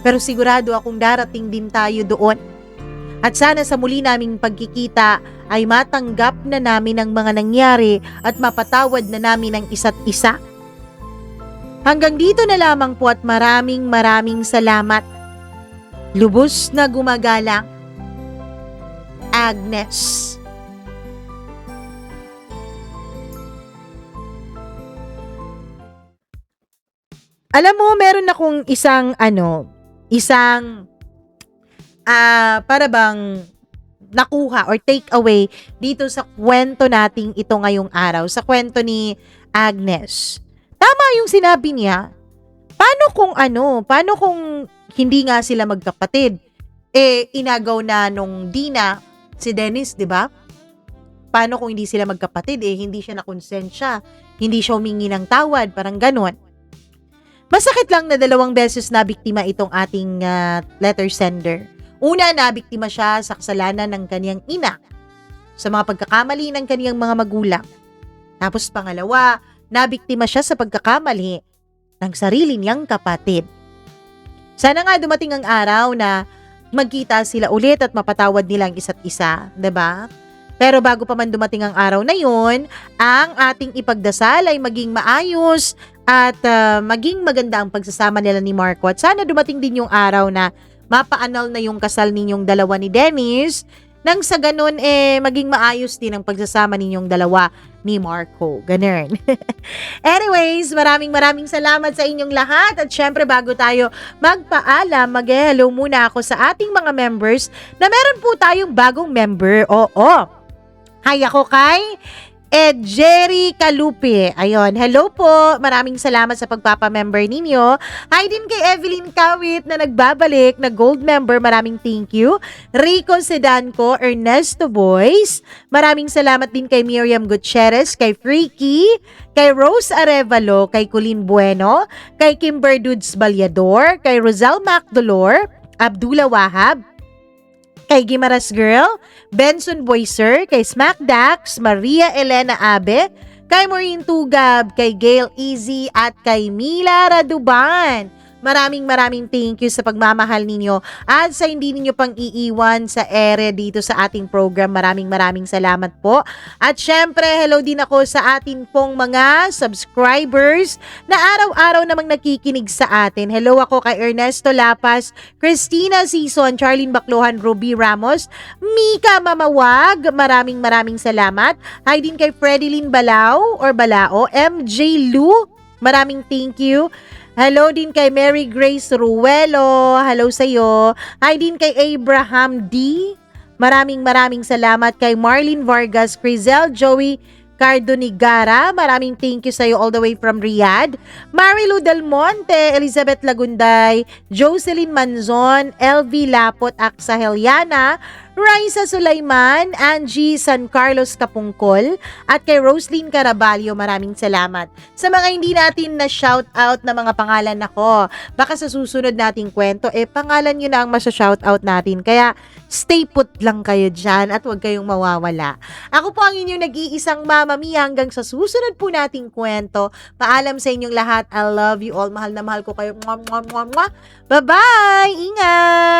pero sigurado akong darating din tayo doon. At sana sa muli naming pagkikita ay matanggap na namin ang mga nangyari at mapatawad na namin ang isa't isa. Hanggang dito na lamang po at maraming salamat. Lubos na gumagalang, Agnes. Alam mo, meron akong isang para bang nakuha or take away dito sa kwento nating ito ngayong araw, sa kwento ni Agnes. Tama yung sinabi niya. Paano kung hindi nga sila magkapatid? Inagaw na nung Dina si Dennis, 'di ba? Paano kung hindi sila magkapatid? Hindi siya nakonsensya, hindi siya humingi ng tawad, parang ganon. Masakit lang na 2 beses na biktima itong ating letter sender. Una, nabiktima siya sa kasalanan ng kaniyang ina, sa mga pagkakamali ng kaniyang mga magulang. Tapos pangalawa, nabiktima siya sa pagkakamali ng sarili niyang kapatid. Sana nga dumating ang araw na magkita sila ulit at mapatawad nilang isa't isa, 'di ba? Pero bago pa man dumating ang araw na yun, ang ating ipagdasal ay maging maayos at maging maganda ang pagsasama nila ni Marco. At sana dumating din yung araw na mapaanal na yung kasal ninyong dalawa ni Dennis, nang sa ganun maging maayos din ang pagsasama ninyong dalawa ni Marco. Ganun. Anyways, maraming salamat sa inyong lahat. At syempre, bago tayo magpaalam, mag-hello muna ako sa ating mga members na meron po tayong bagong member. Oo. Hi, ako kay Jerry Kalupi. Ayun, hello po. Maraming salamat sa pagpapamember ninyo. Hi din kay Evelyn Kawit na nagbabalik na gold member. Maraming thank you. Rico Sedanco, Ernesto Boys. Maraming salamat din kay Miriam Gutierrez, kay Freaky, kay Rose Arevalo, kay Colleen Bueno, kay Kimber Dudes Balyador, kay Rosal Macdolor, Abdullah Wahab, kay Gimaras Girl, Benson Boyser, kay Smack Dax, Maria Elena Abe, kay Maureen Tugab, kay Gail Easy, at kay Mila Raduban. Maraming thank you sa pagmamahal ninyo at sa hindi ninyo pang iiwan sa ere dito sa ating program. Maraming salamat po. At syempre, hello din ako sa atin pong mga subscribers na araw-araw namang nakikinig sa atin. Hello ako kay Ernesto Lapas, Christina Sison, Charlene Baclohan, Ruby Ramos, Mika Mamawag. Maraming salamat. Hi din kay Fredilyn Balao or Balao, MJ Lu. Maraming thank you. Hello din kay Mary Grace Ruelo. Hello sa'yo. Hi din kay Abraham D. Maraming salamat kay Marlene Vargas, Crizel Joey Cardonigara. Maraming thank you sa'yo all the way from Riyadh. Marilu Del Monte, Elizabeth Lagunday, Jocelyn Manzon, LV Lapot Aksa Heliana, Raisa Sulaiman, Angie San Carlos Kapungkol, at kay Roslyn Caraballo. Maraming salamat. Sa mga hindi natin na shout out na mga pangalan nako, baka sa susunod nating kwento, pangalan nyo na ang masya-shout out natin. Kaya stay put lang kayo dyan at huwag kayong mawawala. Ako po ang inyong nag-iisang Mama Mia. Hanggang sa susunod po nating kwento. Paalam sa inyong lahat. I love you all. Mahal na mahal ko kayo. Mwah, mwah, mwah, mwah. Bye-bye! Ingat!